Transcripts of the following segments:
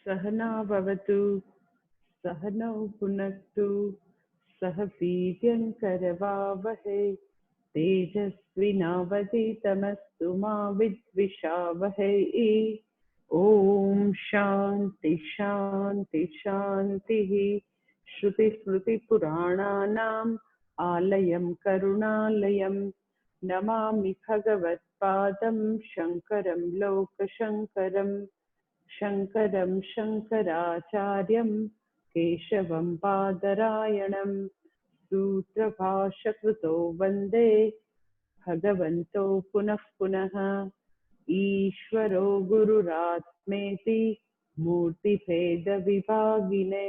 सहना भवतु सहनौ भुनक्तु सह वीर्यङ्करवावहै तेजस्विनावधीतमस्तु मा विद्विषावहै। ॐ शान्ति शान्ति शान्तिः। श्रुतिस्मृतिपुराणानाम् आलयं करुणालयं नमामि भगवत्पादं शङ्करं लोकशङ्करम्। शङ्करं शङ्कराचार्यं केशवं बादरायणं सूत्रभाष्यकृतो वन्दे भगवन्तो पुनः पुनः। ईश्वरो गुरुरात्मेति मूर्तिभेदविभागिने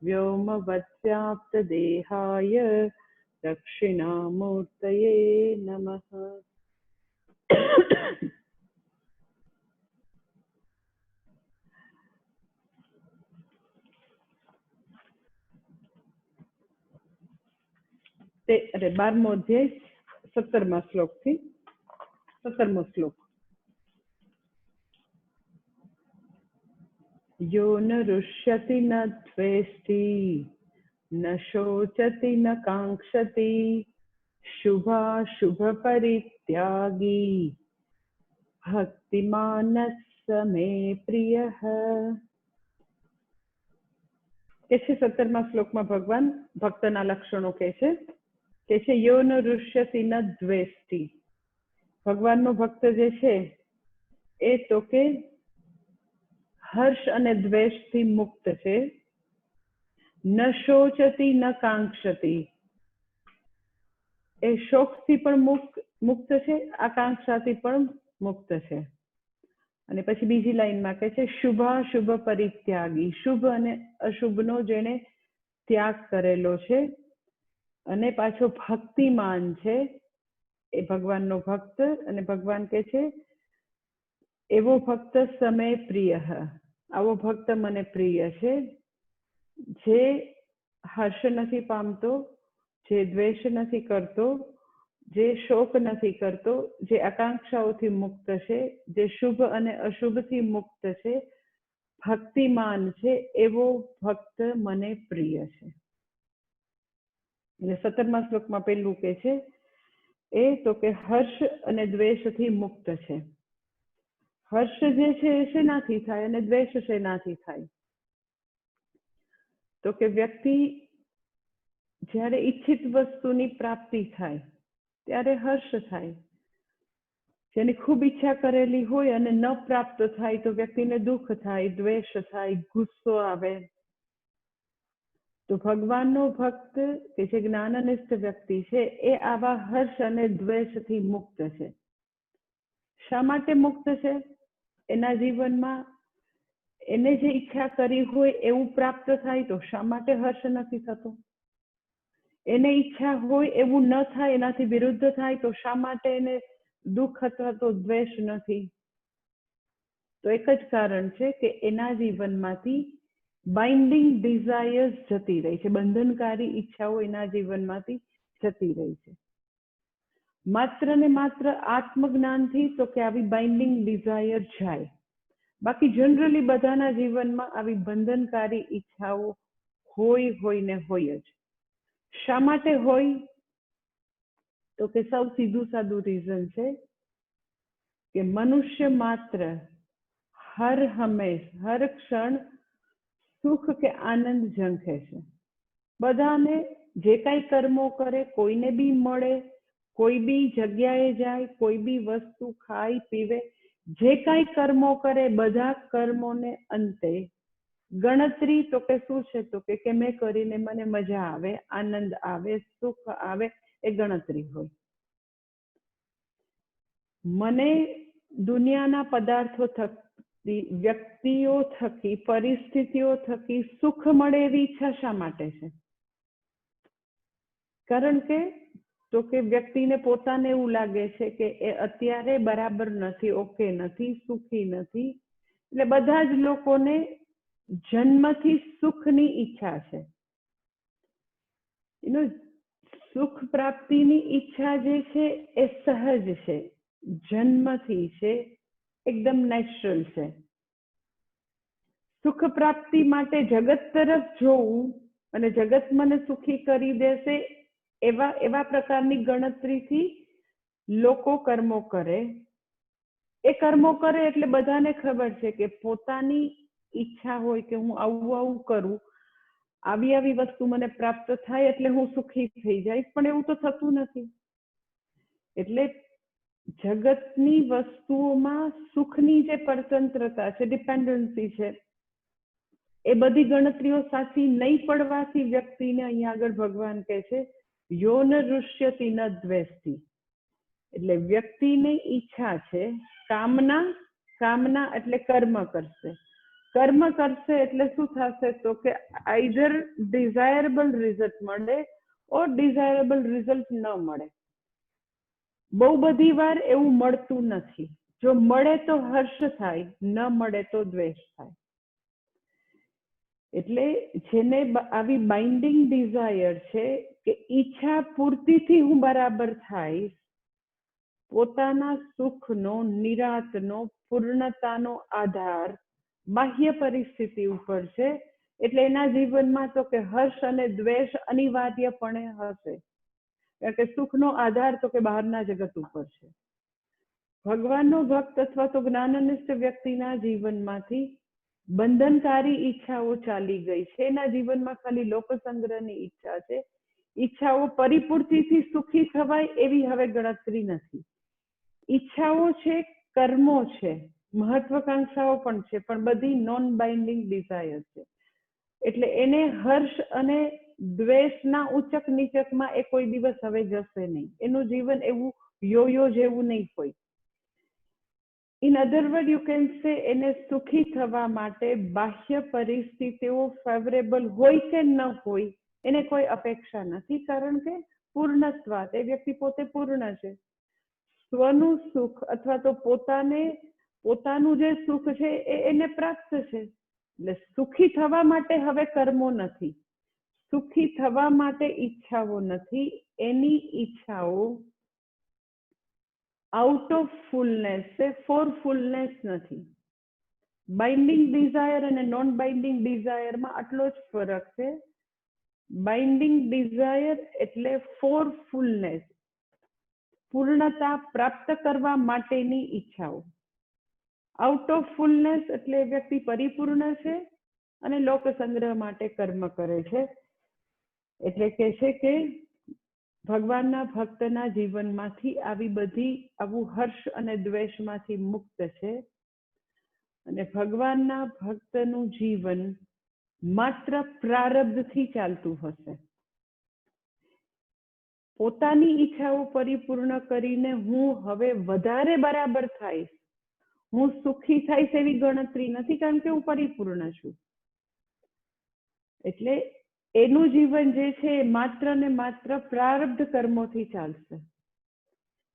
व्योमवद्व्याप्तदेहाय दक्षिणामूर्तये नमः। अरे 12मो अध्याय 17मा श्लोक थी 17मो श्लोक। यो न रुष्यति न द्वेष्टि न शोचति न काङ्क्षति शुभाशुभ परित्यागी भक्तिमानः स मे प्रियः। કે છે 17મા શ્લોકમાં ભગવાન ભક્તના લક્ષણો કહે છે યો ન રુષ્યતિ ન દ્વેષ્ટિ। ભગવાનનો ભક્ત જે છે એ તો કે હર્ષ અને દ્વેષથી મુક્ત છે। ન શોચતી ન કાંક્ષતી, એ શોકથી પણ મુક્ત છે, આકાંક્ષાથી પણ મુક્ત છે। અને પછી બીજી લાઈનમાં કહે છે શુભાશુભ પરિત્યાગી, શુભ અને અશુભનો જેણે ત્યાગ કરેલો છે અને પાછો ભક્તિમાન છે એ ભગવાનનો ભક્ત। અને ભગવાન કહે છે એવો ભક્ત સમે પ્રિય, આવો ભક્ત મને પ્રિય છે, જે હર્ષ નથી પામતો, જે દ્વેષ નથી કરતો, જે શોક નથી કરતો, જે આકાંક્ષાઓથી મુક્ત છે, જે શુભ અને અશુભથી મુક્ત છે, ભક્તિમાન છે, એવો ભક્ત મને પ્રિય છે। એટલે 17મા શ્લોકમાં પહેલું કે છે એ તો કે હર્ષ અને દ્વેષથી મુક્ત છે। હર્ષ જે છે એ શેનાથી થાય અને દ્વેષ શેનાથી થાય? તો કે વ્યક્તિ જ્યારે ઈચ્છિત વસ્તુની પ્રાપ્તિ થાય ત્યારે હર્ષ થાય। જેની ખૂબ ઈચ્છા કરેલી હોય અને ન પ્રાપ્ત થાય તો વ્યક્તિને દુઃખ થાય, દ્વેષ થાય, ગુસ્સો આવે। તો ભગવાનનો ભક્ત કે જે જ્ઞાનનિષ્ઠ વ્યક્તિ છે એ આવા હર્ષ અને દ્વેષથી મુક્ત છે। શા માટે મુક્ત છે? એના જીવનમાં એને જે ઈચ્છા કરી હોય એવું પ્રાપ્ત થાય તો શા માટે હર્ષ નથી થતો? એને ઈચ્છા હોય એવું ન થાય, એનાથી વિરુદ્ધ થાય તો શા માટે એને દુઃખ અથવા તો દ્વેષ નથી? તો એક જ કારણ છે કે એના જીવનમાંથી બાઇન્ડિંગ ડિઝાયર્સ જતી રહી છે, બંધનકારી ઈચ્છાઓ એના જીવનમાંથી જતી રહી છે। માત્ર ને માત્ર આત્મજ્ઞાનથી તો કે આવી બાઇન્ડિંગ ડિઝાયર જાય। બાકી જનરલી બધાના જીવનમાં આવી બંધનકારી ઈચ્છાઓ હોય ને હોય જ। શા માટે હોય? તો કે સૌ સીધું સાદું રીઝન છે કે મનુષ્ય માત્ર હર હંમેશ હર ક્ષણ સુખ કે આનંદ ઝંખે છે। બધાને જે કાંઈ કર્મો કરે, કોઈને બી મળે, કોઈ બી જગ્યાએ જાય, કોઈ બી વસ્તુ ખાય પીવે, જે કાંઈ કર્મો કરે બધા કર્મોને અંતે ગણતરી તો કે શું છે? તો કે મેં કરીને મને મજા આવે, આનંદ આવે, સુખ આવે, એ ગણતરી હોય। મને દુનિયાના પદાર્થો થકી, વ્યક્તિઓ થકી, પરિસ્થિતિઓ થકી સુખ મળે એવી ઈચ્છા શા માટે છે? કારણ કે તો કે વ્યક્તિને પોતાને એવું લાગે છે કે એ અત્યારે બરાબર નથી, ઓકે નથી, સુખી નથી। એટલે બધા જ લોકોને જન્મથી સુખની ઈચ્છા છે। સુખ પ્રાપ્તિની ઈચ્છા જે છે એ સહજ છે, જન્મથી છે, એકદમ નેચરલ છે। સુખ પ્રાપ્તિ માટે જગત તરફ જોવું અને જગત મને સુખી કરી દેશે એવા પ્રકારની ગણતરીથી લોકો કર્મો કરે. એ કર્મો કરે એટલે બધાને ખબર છે કે પોતાની ઈચ્છા હોય કે હું આવું કરું, આવી વસ્તુ મને પ્રાપ્ત થાય એટલે હું સુખી થઈ જઈશ, પણ એવું તો થતું નથી. એટલે જગતની વસ્તુઓમાં સુખની જે પરતંત્રતા છે, ડિપેન્ડન્સી છે, એ બધી ગણતરીઓ સાચી નહીં પડવાથી વ્યક્તિને અહીંયા આગળ ભગવાન કહે છે યો ન રુષ્યતિ ન દ્વેષ્ટિ. એટલે વ્યક્તિની ઈચ્છા છે, કામના એટલે કર્મ કરશે એટલે શું થશે તો કે આઈધર ડિઝાયરેબલ રિઝલ્ટ મળે ઓર ડિઝાયરેબલ રિઝલ્ટ ન મળે. બહુ બધી વાર એવું મળતું નથી. જો મળે તો હર્ષ થાય, ન મળે તો દ્વેષ થાય. એટલે જેને આવી બાઇન્ડિંગ ડિઝાયર છે કે ઈચ્છા પૂર્તિથી હું બરાબર થાય, પોતાના સુખનો, નિરાંતનો, પૂર્ણતાનો આધાર બાહ્ય પરિસ્થિતિ ઉપર છે. એટલે એના જીવનમાં તો કે હર્ષ અને દ્વેષ અનિવાર્યપણે હશે, કારણ કે સુખનો આધાર તો કે બહારના જગત ઉપર છે. ભગવાનનો ભક્ત અથવા તો જ્ઞાનનિષ્ઠ વ્યક્તિના જીવનમાંથી બંધનકારી ઈચ્છાઓ ચાલી ગઈ છે. એના જીવનમાં ખાલી લોકસંગ્રહની ઈચ્છા છે. ઈચ્છાઓ પરિપૂર્તિથી સુખી થવાય એવી હવે ગણતરી નથી. ઈચ્છાઓ છે, કર્મો છે, મહત્વકાંક્ષાઓ પણ છે, પણ બધી નોન બાઇન્ડિંગ ડિઝાયર છે. એટલે એને હર્ષ અને દ્વેષના ઉચક નીચકમાં એ કોઈ દિવસ હવે જશે નહીં. એનું જીવન એવું યોયો જેવું નહીં હોય. In other word you can say એને સુખી થવા માટે બાહ્ય પરિસ્થિતિઓ ફેવરેબલ હોય કે ન હોય એને કોઈ અપેક્ષા નથી, કારણ કે પૂર્ણત્વાત એ વ્યક્તિ પોતે પૂર્ણ છે. સ્વનું સુખ અથવા તો પોતાનું જે સુખ છે એને પ્રાપ્ત છે. એટલે સુખી થવા માટે હવે કર્મો નથી, સુખી થવા માટે ઈચ્છાઓ નથી. એની ઈચ્છાઓ આઉટ ઓફ ફૂલનેસ છે, ફોર ફૂલનેસ નથી. બાઇન્ડિંગ ડિઝાયર અને નોન બાઇન્ડિંગ ડિઝાયરમાં આટલો જ ફરક છે. બાઇન્ડિંગ ડિઝાયર એટલે ફોર ફૂલનેસ, પૂર્ણતા પ્રાપ્ત કરવા માટેની ઈચ્છાઓ. આઉટ ઓફ ફૂલનેસ એટલે વ્યક્તિ પરિપૂર્ણ છે અને લોક સંગ્રહ માટે કર્મ કરે છે. એટલે કે છે કે ભગવાનના ભક્તના જીવનમાંથી આવું હર્ષ અને દ્વેષમાંથી મુક્ત છે. અને ભગવાનના ભક્તનું જીવન માત્ર પ્રારબ્ધથી ચાલતું હશે. પોતાની ઈચ્છાઓ પરિપૂર્ણ કરીને હું હવે વધારે બરાબર થઈશ, હું સુખી થઈશ એવી ગણતરી નથી, કારણ કે હું પરિપૂર્ણ છું. એટલે એનું જીવન જે છે એ માત્ર ને માત્ર પ્રારબ્ધ કર્મોથી ચાલશે.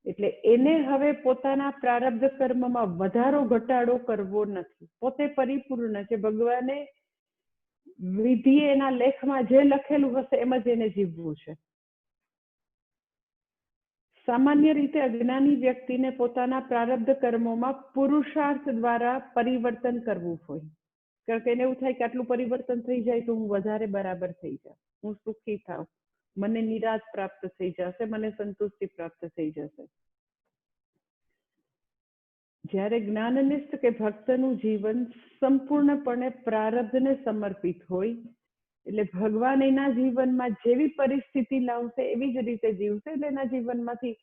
એટલે એને હવે પોતાના પ્રારબ્ધ કર્મમાં વધારો ઘટાડો કરવો નથી. પોતે પરિપૂર્ણ છે. ભગવાને વિધિએ એના લેખમાં જે લખેલું હશે એમ જ એને જીવવું છે. સામાન્ય રીતે અજ્ઞાની વ્યક્તિને પોતાના પ્રારબ્ધ કર્મોમાં પુરુષાર્થ દ્વારા પરિવર્તન કરવું હોય, કારણ કે એને એવું થાય કે આટલું પરિવર્તન થઈ જાય તો હું વધારે બરાબર થઈ જાઉં, હું સુખી થાઉં, મને નિરાશ પ્રાપ્ત થઈ જશે, મને સંતુષ્ટિ પ્રાપ્ત થઈ જશે. જ્યારે જ્ઞાનનિષ્ઠ કે ભક્તનું જીવન સંપૂર્ણપણે પ્રારબ્ધને સમર્પિત હોય, એટલે ભગવાન એના જીવનમાં જેવી પરિસ્થિતિ લાવશે એવી જ રીતે જીવશે. એટલે એના જીવનમાંથી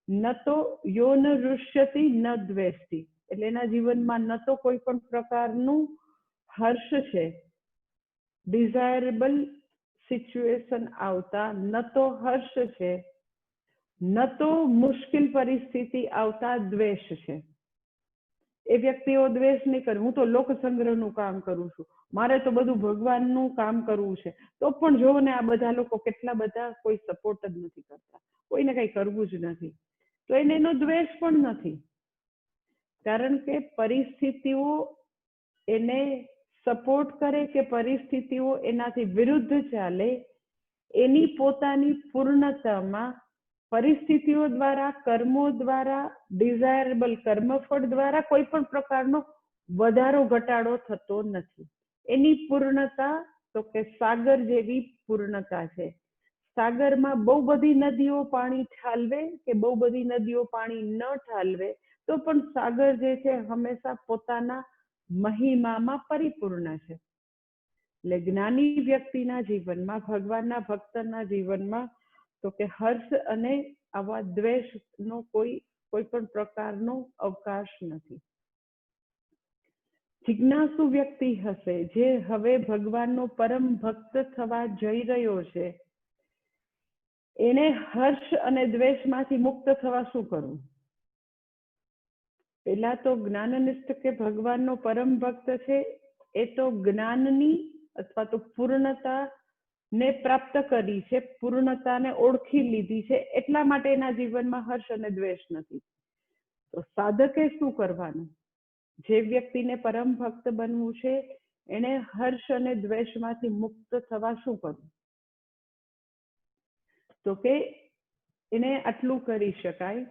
ન તો યો ન રુષ્યતિ ન દ્વેષ્ટિ, એટલે એના જીવનમાં ન તો કોઈ પણ પ્રકારનું હર્ષ છે, ડિઝાયરેબલ સિચ્યુએશન આવતા ન તો હર્ષ છે, ન તો મુશ્કેલ પરિસ્થિતિ આવતા દ્વેષ છે. એ વ્યક્તિઓ દ્વેષ નહીં કરે, હું તો લોક સંગ્રહનું કામ કરું છું, મારે તો બધું ભગવાનનું કામ કરવું છે. તો પણ જો ને આ બધા લોકો કેટલા બધા કોઈ સપોર્ટ જ નથી કરતા, કોઈને કઈ કરવું જ નથી, તો એને એનો દ્વેષ પણ નથી, કારણ કે પરિસ્થિતિઓ એને સપોર્ટ કરે કે પરિસ્થિતિઓ એનાથી વિરુદ્ધ ચાલે, એની પોતાની પૂર્ણતામાં પરિસ્થિતિઓ દ્વારા, કર્મો દ્વારા, ડિઝાયરેબલ કર્મફળ દ્વારા કોઈ પણ પ્રકારનો વધારો ઘટાડો થતો નથી. એની પૂર્ણતા તો કે સાગર જેવી પૂર્ણતા છે. સાગરમાં બહુ બધી નદીઓ પાણી ઠાલવે કે બહુ બધી નદીઓ પાણી ન ઠાલવે તો પણ સાગર જે છે હંમેશા પોતાના મહિમામાં પરિપૂર્ણ છે. એટલે જ્ઞાની વ્યક્તિના જીવનમાં, ભગવાનના ભક્તના જીવનમાં તો કે હર્ષ અને આવા દ્વેષનો કોઈ પણ પ્રકારનો અવકાશ નથી. જિજ્ઞાસુ વ્યક્તિ હશે જે હવે ભગવાનનો પરમ ભક્ત થવા જઈ રહ્યો છે, એને હર્ષ અને દ્વેષમાંથી મુક્ત થવા શું કરવું? પેલા તો જ્ઞાનનિષ્ઠ કે ભગવાનનો પરમ ભક્ત છે એ તો જ્ઞાનની અથવા તો પૂર્ણતા ને પ્રાપ્ત કરી છે, પૂર્ણતાને ઓળખી લીધી છે, એટલા માટે એના જીવનમાં હર્ષ અને દ્વેષ નથી. તો સાધકે શું કરવાનું? જે વ્યક્તિને પરમ ભક્ત બનવું છે એને હર્ષ અને દ્વેષમાંથી મુક્ત થવા શું કરવું? તો કે એને આટલું કરી શકાય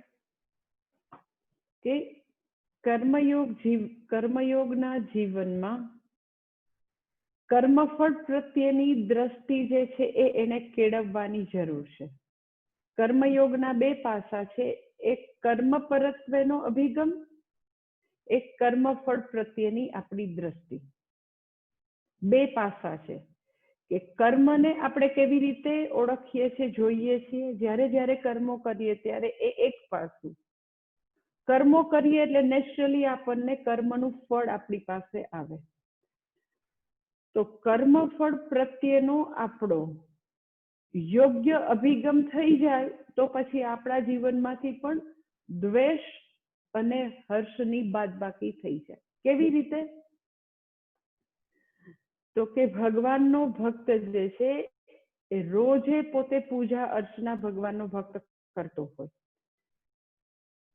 કે કર્મયોગના જીવનમાં કર્મફળ પ્રત્યેની દ્રષ્ટિ જે છે એ એને કેળવવાની જરૂર છે. કર્મયોગના બે પાસા છે, એક કર્મ પરત્વેનો અભિગમ, એક કર્મફળ પ્રત્યેની આપણી દ્રષ્ટિ. બે પાસા છે કે કર્મને આપણે કેવી રીતે ઓળખીએ છીએ, જોઈએ છીએ. જ્યારે કર્મો કરીએ ત્યારે એ એક પાસું. કર્મો કરીએ એટલે નેચરલી આપણને કર્મનું ફળ આપણી પાસે આવે. તો કર્મફળ પ્રત્યેનો આપણો યોગ્ય અભિગમ થઈ જાય તો પછી આપણા જીવનમાંથી પણ દ્વેષ અને હર્ષની બાદબાકી થઈ જાય. કેવી રીતે? તો કે ભગવાનનો ભક્ત જે છે એ રોજે પોતે પૂજા અર્ચના ભગવાનનો ભક્ત કરતો હોય.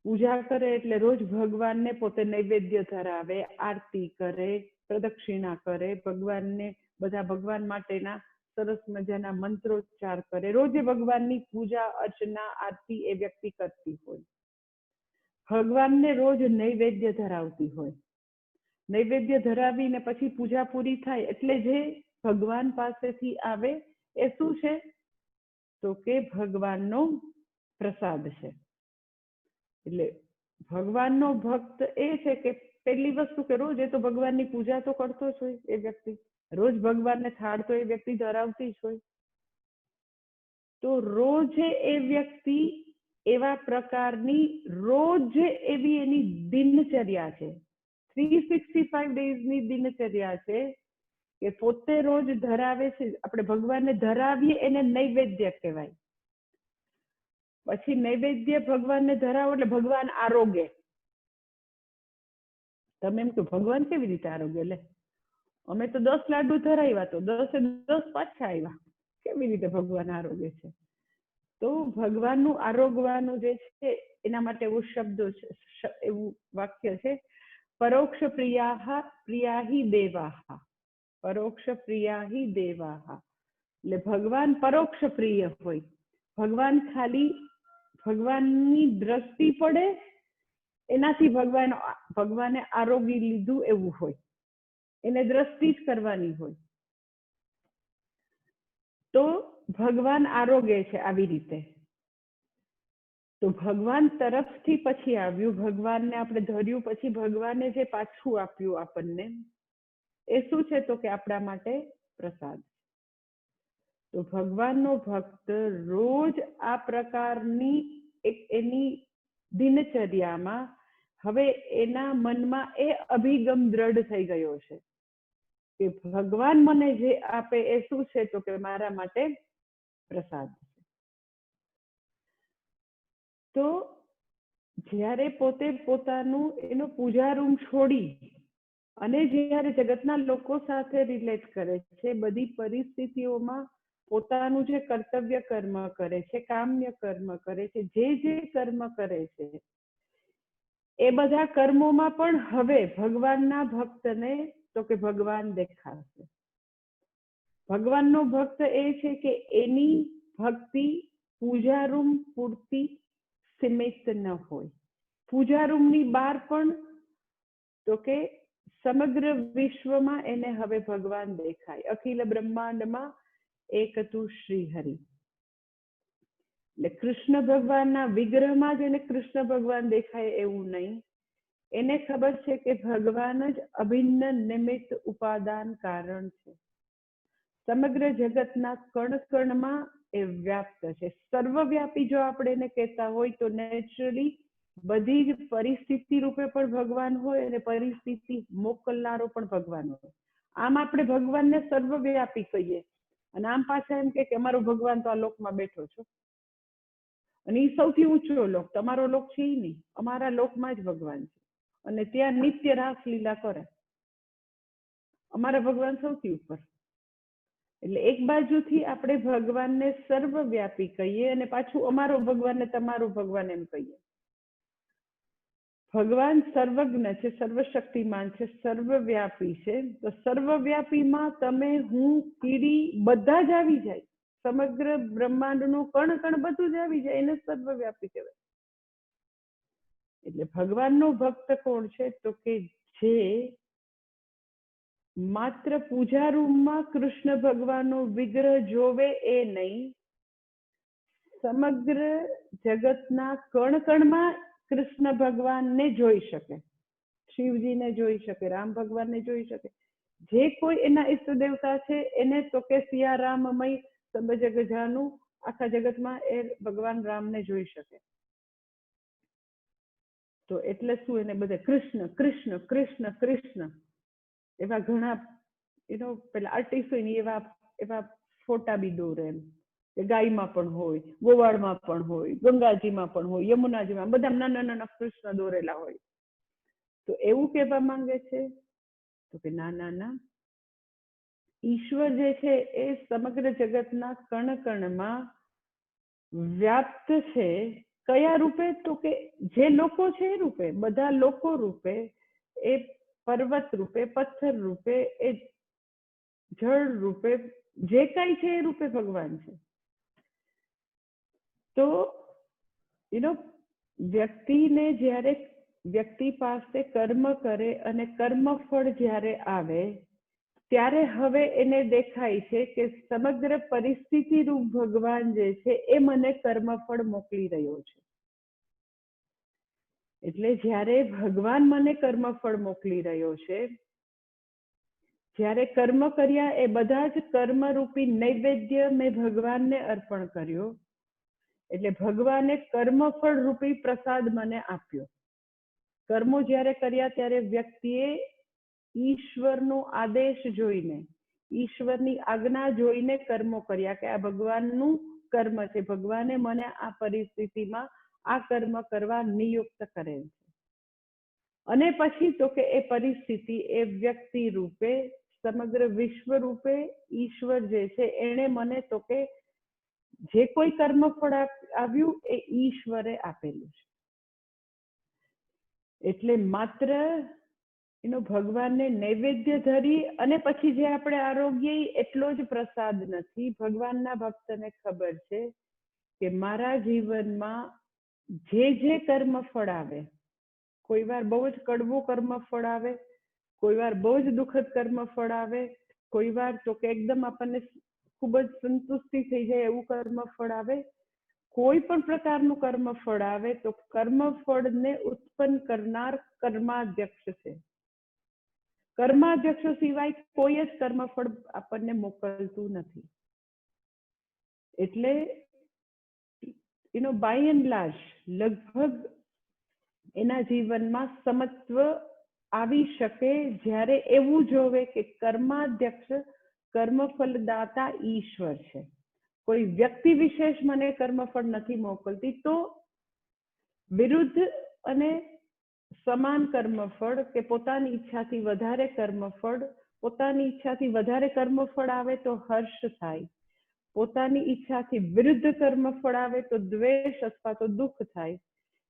પૂજા કરે એટલે રોજ ભગવાનને પોતે નૈવેદ્ય ધરાવે, આરતી કરે, પ્રદક્ષિણા કરે, ભગવાનને બધા ભગવાન માટેના સરસ મજાના મંત્રોચ્ચાર કરે. રોજે ભગવાનની પૂજા અર્ચના આરતી એ વ્યક્તિ કરતી હોય. ભગવાનને રોજ નૈવેદ્ય ધરાવતી હોય. નૈવેદ્ય ધરાવીને પછી પૂજા પૂરી થાય એટલે જે ભગવાન પાસેથી આવે એ શું છે? તો કે ભગવાનનો પ્રસાદ છે. એટલે ભગવાનનો ભક્ત એ છે કે પહેલી વસ્તુ કે રોજ એ તો ભગવાનની પૂજા તો કરતો જ હોય. એ વ્યક્તિ રોજ ભગવાનને થાળ તો એ વ્યક્તિ ધરાવતી જ હોય. તો રોજે એ વ્યક્તિ એવા પ્રકારની રોજ એવી એની દિનચર્યા છે, 365 ડેઝની દિનચર્યા છે કે પોતે રોજ ધરાવે છે. આપણે ભગવાનને ધરાવીએ એને નૈવેદ્ય કહેવાય. પછી નૈવેદ્ય ભગવાનને ધરાવો એટલે ભગવાન આરોગે. તમે એમ કે ભગવાન કેવી રીતે આરોગે? લે અમે તો 10 લાડુ ધરાવ્યા તો 10 પાછા આવ્યા. કેવી રીતે ભગવાન આરોગે છે? તો ભગવાનનું આરોગવાનું જે છે એના માટે એવો શબ્દ છે, એવું વાક્ય છે, પરોક્ષ પ્રિયાહી દેવાહા. પરોક્ષ પ્રિયાહી દેવાહા. એટલે ભગવાન પરોક્ષ પ્રિય હોય. ભગવાન ખાલી ભગવાનની દ્રષ્ટિ પડે એનાથી ભગવાને આરોગી લીધું એવું હોય. એને દ્રષ્ટિ જ કરવાની હોય. તો ભગવાન આરોગે છે આવી રીતે. તો ભગવાન તરફથી પછી આવ્યું, ભગવાનને આપણે ધર્યું, પછી ભગવાને જે પાછું આપ્યું આપણને એ શું છે? તો કે આપણા માટે પ્રસાદ. તો ભગવાનનો ભક્ત રોજ આ પ્રકારની એક એની દિનચર્યામાં હવે એના મનમાં એ અભિગમ દ્રઢ થઈ ગયો છે કે ભગવાન મને જે આપે એ શું છે? તો કે મારા માટે પ્રસાદ છે. તો જ્યારે પોતે પોતાનું એનો પૂજા રૂમ છોડી અને જ્યારે જગતના લોકો સાથે રિલેટ કરે છે, બધી પરિસ્થિતિઓમાં પોતાનું જે કર્તવ્ય કર્મ કરે છે, કામ્ય કર્મ કરે છે, જે કર્મ કરે છે એ બધા કર્મોમાં પણ હવે ભગવાનના ભક્તને તો કે ભગવાન દેખાશે. ભગવાનનો ભક્ત એ છે કે એની ભક્તિ પૂજા રૂમ પૂરતી સીમિત ન હોય. પૂજા રૂમની બહાર પણ તો કે સમગ્ર વિશ્વમાં એને હવે ભગવાન દેખાય. અખિલ બ્રહ્માંડમાં એક તું શ્રીહરિ. એટલે કૃષ્ણ ભગવાનના વિગ્રહમાં જ એને કૃષ્ણ ભગવાન દેખાય એવું નહીં. એને ખબર છે કે ભગવાન જ અભિન્ન નિમિત્ત ઉપાદાન કારણ છે. સમગ્ર જગતના કણ કણમાં એ વ્યાપ્ત છે. સર્વવ્યાપી જો આપણે એને કહેતા હોય તો નેચરલી બધી જ પરિસ્થિતિ રૂપે પણ ભગવાન હોય અને પરિસ્થિતિ મોકલનારો પણ ભગવાન હોય. આમ આપણે ભગવાનને સર્વવ્યાપી કહીએ અને આમ પાછા એમ કે અમારો ભગવાન તો આ લોકમાં બેઠો છો અને એ સૌથી ઊંચો લોક, તમારો લોક છે એ નહીં, અમારા લોકમાં જ ભગવાન છે અને ત્યાં નિત્ય રાસલીલા કરે. અમારા ભગવાન સૌથી ઉપર. એટલે એક બાજુથી આપણે ભગવાનને સર્વવ્યાપી કહીએ અને પાછું અમારો ભગવાનને તમારો ભગવાન એમ કહીએ. ભગવાન સર્વજ્ઞ છે, સર્વશક્તિમાન છે, સર્વવ્યાપી છે. તો સર્વવ્યાપીમાં તમે, હું, કીડી બધા જ આવી જાય. સમગ્ર બ્રહ્માંડનું કણ કણ બધું જ આવી જાય, એને સર્વવ્યાપી કહેવાય. એટલે ભગવાનનો ભક્ત કોણ છે? તો કે જે માત્ર પૂજા રૂમમાં કૃષ્ણ ભગવાનનો વિગ્રહ જોવે એ નહીં, સમગ્ર જગતના કણ કણમાં કૃષ્ણ ભગવાનને જોઈ શકે, શિવજીને જોઈ શકે, રામ ભગવાનને જોઈ શકે. જે કોઈ એના ઈષ્ટ દેવતા છે એને તો કે સિયા રામમય સબ જગ જાનું, આખા જગતમાં એ ભગવાન રામને જોઈ શકે. તો એટલે શું, એને બધે કૃષ્ણ કૃષ્ણ કૃષ્ણ કૃષ્ણ એવા ઘણા પેલા આર્ટિસ્ટ હોય ને એવા ફોટા બી દોરે એમ. ગાયમાં પણ હોય, ગોવાળમાં પણ હોય, ગંગાજીમાં પણ હોય, યમુનાજીમાં, બધા નાના નાના કૃષ્ણ દોરેલા હોય. તો એવું કહેવા માંગે છે તો કે ના ના ના, ઈશ્વર જે છે એ સમગ્ર જગતના કણ કણમાં વ્યાપ્ત છે. કયા રૂપે? તો કે જે લોકો છે એ રૂપે, બધા લોકો રૂપે, એ પર્વત રૂપે, પથ્થર રૂપે, એ જળ રૂપે, જે કાંઈ છે એ રૂપે ભગવાન છે. તો વ્યક્તિને જ્યારે વ્યક્તિ પાસે કર્મ કરે અને કર્મફળ જ્યારે આવે ત્યારે હવે એને દેખાય છે કે સમગ્ર પરિસ્થિતિ રૂપ ભગવાન જે છે એ મને કર્મફળ મોકલી રહ્યો છે. એટલે જ્યારે ભગવાન મને કર્મફળ મોકલી રહ્યો છે, જ્યારે કર્મ કર્યા એ બધા જ કર્મરૂપી નૈવેદ્ય મેં ભગવાનને અર્પણ કર્યો, એટલે ભગવાને કર્મફળ રૂપી પ્રસાદ મને આપ્યો. કર્મો જ્યારે કર્યા ત્યારે વ્યક્તિએ ઈશ્વરનો આદેશ જોઈને, ઈશ્વરની આજ્ઞા જોઈને કર્મો કર્યા કે આ ભગવાનનું કર્મ છે, ભગવાને મને આ પરિસ્થિતિમાં આ કર્મ કરવા નિયુક્ત કરેલ છે. અને પછી તો કે એ પરિસ્થિતિ એ વ્યક્તિ રૂપે, સમગ્ર વિશ્વ રૂપે ઈશ્વર જે છે એને મને તો કે જે કોઈ કર્મફળ આવ્યું એ ઈશ્વરે આપેલું છે. એટલે માત્ર ભગવાનને નૈવેદ્ય ધરી અને પછી જે આપણે આરોગ્ય એટલો જ પ્રસાદ નથી. ભગવાનના ભક્તને ખબર છે કે મારા જીવનમાં જે કર્મફળ આવે, કોઈ વાર બહુ જ કડવું કર્મફળ આવે, કોઈ વાર બહુ જ દુઃખદ કર્મફળ આવે, કોઈ વાર તો કે એકદમ આપણને ખૂબ જ સંતુષ્ટિ થઈ જાય એવું કર્મફળ આવે. કોઈ પણ પ્રકારનું કર્મફળ આવે તો કર્મફળને ઉત્પન્ન કરનાર કર્માધ્યક્ષ છે. કર્માધ્યક્ષ સિવાય કોઈ જ કર્મફળ આપણને મોકલતું નથી. એટલે બાય એન્ડ લાર્જ લગભગ એના જીવનમાં સમત્વ આવી શકે જ્યારે એવું જોવે કે કર્માધ્યક્ષ, કર્મફળદાતા ઈશ્વર છે. કોઈ વ્યક્તિ વિશેષ મને કર્મફળ નથી મોકલતી, તો વિરુદ્ધ અને સમાન કર્મફળ કે પોતાની ઈચ્છાથી વધારે કર્મફળ, પોતાની ઈચ્છાથી વધારે કર્મફળ આવે તો હર્ષ થાય, પોતાની ઈચ્છાથી વિરુદ્ધ કર્મફળ આવે તો દ્વેષ અથવા તો દુઃખ થાય.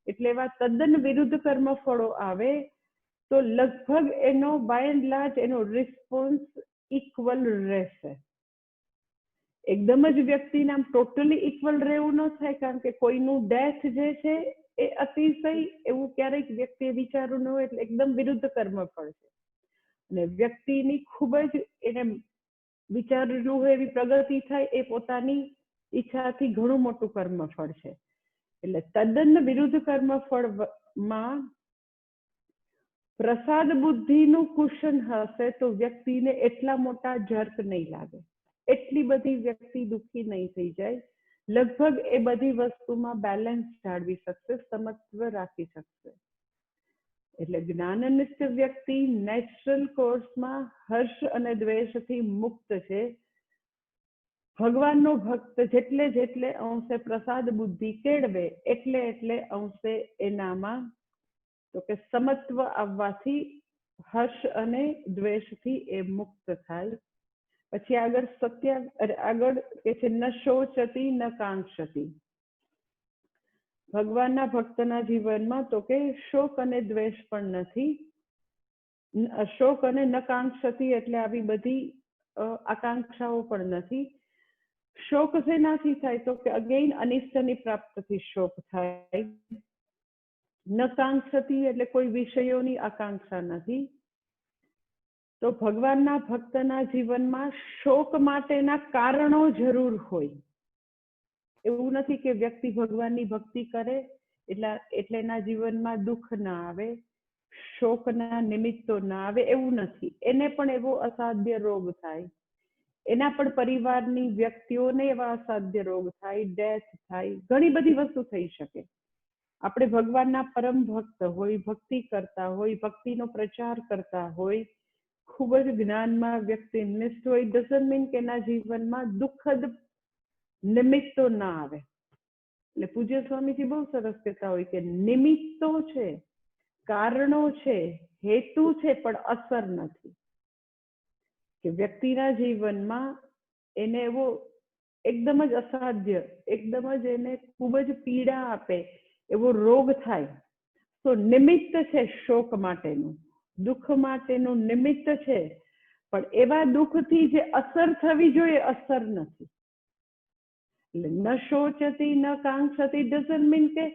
એટલે એવા તદ્દન વિરુદ્ધ કર્મફળો આવે તો લગભગ એનો બાય એન્ડ લાર્જ એનો રિસ્પોન્સ ઇક્વલ રહેશે. એકદમ જ વ્યક્તિને આમ ટોટલી ઇક્વલ રહેવું ન થાય, કારણ કે કોઈનું ડેથ જે છે એ અતિશય એવું ક્યારેક વ્યક્તિએ વિચારવું ન હોય, એટલે એકદમ વિરુદ્ધ કર્મફળ છે. ને વ્યક્તિની ખૂબ જ એને વિચારેલું હોય એવી પ્રગતિ થાય, એ પોતાની ઈચ્છાથી ઘણું મોટું કર્મફળ છે. એટલે તદ્દન વિરુદ્ધ કર્મફળમાં પ્રસાદ બુદ્ધિનું કુશન હશે તો વ્યક્તિને એટલા મોટા જર્ક નહીં લાગે, એટલી બધી વ્યક્તિ દુઃખી નહીં થઈ જાય. લગભગ એ બધી વસ્તુમાં બેલેન્સ જાળવી શકશે, સમત્વ રાખી શકશે. એટલે જ્ઞાનનિષ્ઠ વ્યક્તિ નેચરલ કોર્સમાં હર્ષ અને દ્વેષથી મુક્ત છે. ભગવાનનો ભક્ત જેટલે જેટલે અંશે પ્રસાદ બુદ્ધિ કેળવે એટલે એટલે અંશે એનામાં તો કે સમત્વ આવવાથી હર્ષ અને દ્વેષથી એ મુક્ત થાય. પછી આગળ કે છે ન શોચતી ન કાંક્ષતી. ભગવાનના ભક્તના જીવનમાં તો કે શોક અને દ્વેષ પણ નથી. શોક અને ન કાંક્ષતી એટલે આવી બધી આકાંક્ષાઓ પણ નથી. શોક શેનાથી થાય તો કે અગેઇન અનિષ્ટની પ્રાપ્તિથી શોક થાય. ન કાંક્ષતી એટલે કોઈ વિષયોની આકાંક્ષા નથી. તો ભગવાનના ભક્તના જીવનમાં શોક માટેના કારણો જરૂર હોય. એવું નથી કે વ્યક્તિ ભગવાનની ભક્તિ કરે એટલે એના જીવનમાં દુઃખ ના આવે, શોકના નિમિત્તો ના આવે, એવું નથી. એને પણ એવો અસાધ્ય રોગ થાય, એના પણ પરિવારની વ્યક્તિઓને એવા અસાધ્ય રોગ થાય, ડેથ થાય, ઘણી બધી વસ્તુ થઈ શકે. આપણે ભગવાનના પરમ ભક્ત હોય, ભક્તિ કરતા હોય, ભક્તિનો પ્રચાર કરતા હોય, ખૂબ જ જ્ઞાનમાં વ્યક્તિ નિષ્ઠ હોય, ડઝન્ટ મીન કે એના જીવનમાં દુઃખદ નિમિત્તો ના આવે. એટલે પૂજ્ય સ્વામીજી બહુ સરસ કહેતા હોય કે નિમિત્તો છે, કારણો છે, હેતુ છે, પણ અસર નથી. કે વ્યક્તિના જીવનમાં એને એવો એકદમ જ અસાધ્ય, એકદમ જ એને ખૂબ જ પીડા આપે એવો રોગ થાય તો નિમિત્ત છે શોક માટેનું, દુઃખ માટેનું નિમિત્ત છે, પણ એવા દુઃખથી જે અસર થવી જોઈએ અસર નથી. એટલે ન શોચતી ન કાંક્ષતી ડઝન્ટ મીન કે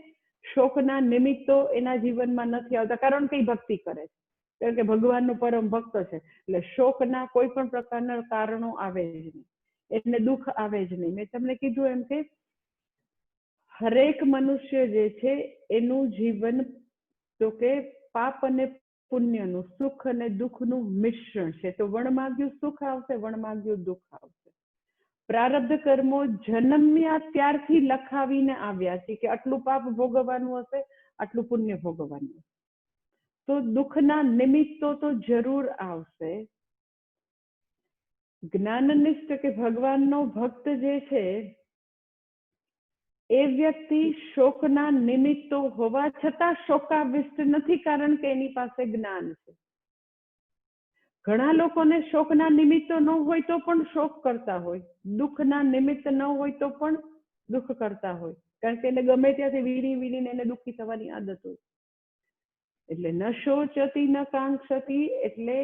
શોકના નિમિત્તો એના જીવનમાં નથી આવતા, કારણ કે ભક્તિ કરે છે, કારણ કે ભગવાનનું પરમ ભક્ત છે. એટલે શોકના કોઈ પણ પ્રકારના કારણો આવે જ નહીં, એને દુઃખ આવે જ નહીં. મેં તમને કીધું એમ કે હરેક મનુષ્ય જે છે એનું જીવન તો કે પાપ અને પુણ્યનું, સુખ અને દુઃખનું મિશ્રણ છે. તો વણમાગ્યું સુખ આવશે, વણમાગ્યું દુઃખ આવશે. પ્રારબ્ધ કર્મો જન્મ્યા ત્યારથી લખાવીને આવ્યા છે કે આટલું પાપ ભોગવવાનું હશે, આટલું પુણ્ય ભોગવવાનું હશે. તો દુઃખના નિમિત્તો તો જરૂર આવશે. જ્ઞાનનિષ્ઠ કે ભગવાનનો ભક્ત જે છે એ વ્યક્તિ શોકના નિમિત્તો હોવા છતાં શોકાવિષ્ટ નથી, કારણ કે એની પાસે જ્ઞાન છે. ઘણા લોકોને શોકના નિમિત્તો ન હોય તો પણ શોક કરતા હોય, દુઃખના નિમિત્ત ન હોય તો પણ દુઃખ કરતા હોય, કારણ કે એને ગમે ત્યાંથી વીણીને એને દુઃખી થવાની આદત હોય. એટલે ન શોચતી ન કાંક્ષતી એટલે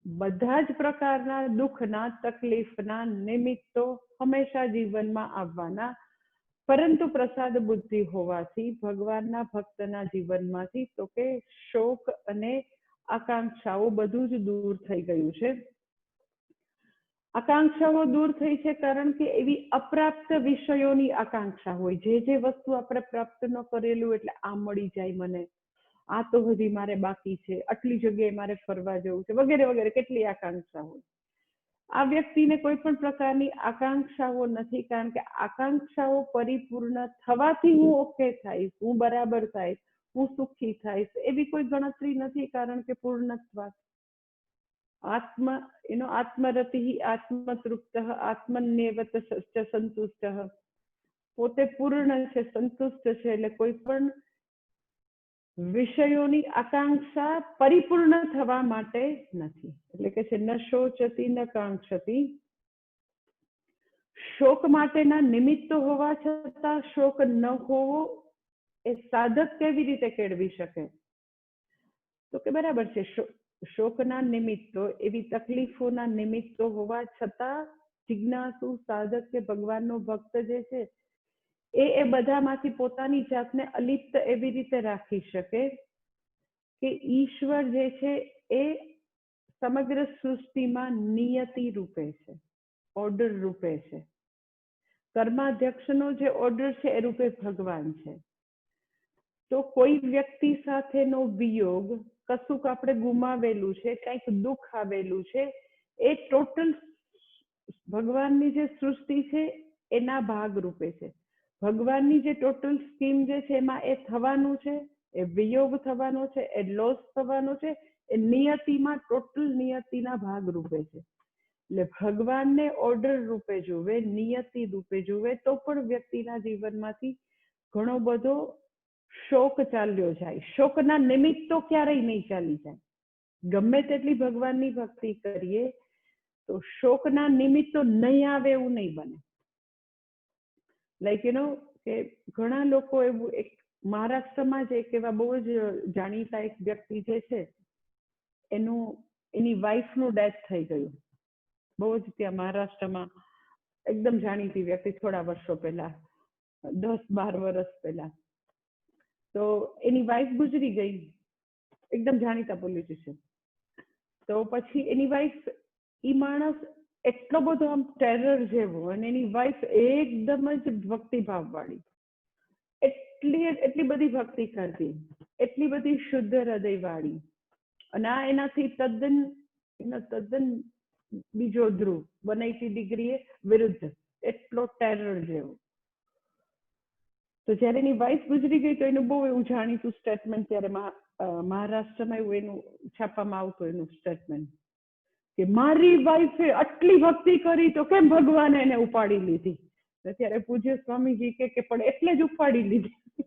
બધા જ પ્રકારના દુઃખના, તકલીફના નિમિત્તો હંમેશા જીવનમાં આવવાના, પરંતુ પ્રસાદ બુદ્ધિ હોવાથી ભગવાનના ભક્તના જીવનમાંથી તો કે શોક અને આકાંક્ષાઓ બધું જ દૂર થઈ ગયું છે. આકાંક્ષાઓ દૂર થઈ છે કારણ કે એવી અપ્રાપ્ત વિષયોની આકાંક્ષા હોય, જે વસ્તુ આપણે પ્રાપ્ત ન કરેલું એટલે આ મળી જાય મને, આ તો હજી મારે બાકી છે, આટલી જગ્યાએ મારે ફરવા જવું છે, વગેરે વગેરે કેટલી આકાંક્ષા હોય. આ વ્યક્તિને કોઈ પણ પ્રકારની આકાંક્ષાઓ નથી, કારણ કે આકાંક્ષાઓ પરિપૂર્ણ થવાથી હું ઓકે થઈશ, હું બરાબર થઈશ, હું સુખી થઈશ, એવી કોઈ ગણતરી નથી, કારણ કે પૂર્ણત્વાત આત્મરતિ આત્મતૃપ્ત આત્મન્યેવ સંતુષ્ટ, પોતે પૂર્ણ છે, સંતુષ્ટ છે. એટલે કોઈ પણ વિષયોની આકાંક્ષા પરિપૂર્ણ થવા માટે નથી. એટલે કે છે ન શોચતી ન કાંક્ષતી. શોક માટેના નિમિત્તો હોવા છતાં શોક ન હોવો એ સાધક કેવી રીતે કેળવી શકે? તો કે બરાબર છે, શોકના નિમિત્તો, એવી તકલીફોના નિમિત્તો હોવા છતાં જિજ્ઞાસુ સાધક કે ભગવાનનો ભક્ત જે છે એ બધામાંથી પોતાની જાતને અલિપ્ત એવી રીતે રાખી શકે કે ઈશ્વર જે છે એ સમગ્ર સૃષ્ટિમાં નિયતિ રૂપે છે, ઓર્ડર રૂપે છે. કર્માધ્યક્ષનો જે ઓર્ડર છે એ રૂપે ભગવાન છે. તો કોઈ વ્યક્તિ સાથેનો વિયોગ, કશુંક આપણે ગુમાવેલું છે, કંઈક દુઃખ આવેલું છે, એ ટોટલ ભગવાનની જે સૃષ્ટિ છે એના ભાગ રૂપે છે. ભગવાનની જે ટોટલ સ્કીમ જે છે એમાં એ થવાનું છે, એ વિયોગ થવાનો છે, એ લોસ થવાનો છે, એ નિયતિમાં ટોટલ નિયતિના ભાગ રૂપે છે. એટલે ભગવાનને ઓર્ડર રૂપે જોવે, નિયતિ રૂપે જોવે, તો પણ વ્યક્તિના જીવનમાંથી ઘણો બધો શોક ચાલ્યો જાય. શોકના નિમિત્તો ક્યારેય નહીં ચાલી જાય. ગમે તેટલી ભગવાનની ભક્તિ કરીએ તો શોકના નિમિત્તો નહીં આવે એવું નહીં બને. લાઈક કે ઘણા લોકો એવું, એક મહારાષ્ટ્રમાં જ એક એવા બહુ જ જાણીતા એક વ્યક્તિ જે છે એની વાઈફનું ડેથ થઈ ગયું. બહુ જ ત્યાં મહારાષ્ટ્રમાં એકદમ જાણીતી વ્યક્તિ, થોડા વર્ષો પહેલા, 10-12 વર્ષ પહેલા. તો એની વાઈફ ગુજરી ગઈ, એકદમ જાણીતા પોલિટિશિયન. તો પછી એની વાઈફ, ઈ માણસ એટલો બધો આમ ટેરર જેવો, અને એની વાઈફ એકદમ જ ભક્તિભાવ વાળી, એટલી બધી ભક્તિ કરતી, એટલી બધી શુદ્ધ હૃદય વાળી, અને આ એનાથી તદ્દન બીજો ધ્રુવ 180 ડિગ્રીએ વિરુદ્ધ, એટલો ટેરર જેવો. તો જયારે એની વાઈફ ગુજરી ગઈ તો એનું બહુ એવું જાણીતું સ્ટેટમેન્ટ, ત્યારે મહારાષ્ટ્રમાં એવું એનું છાપવામાં આવતું એનું સ્ટેટમેન્ટ કે મારી વાઈફે આટલી ભક્તિ કરી તો કેમ ભગવાને એને ઉપાડી લીધી. ત્યારે પૂજ્ય સ્વામીજી કે પણ એટલે જ ઉપાડી લીધી,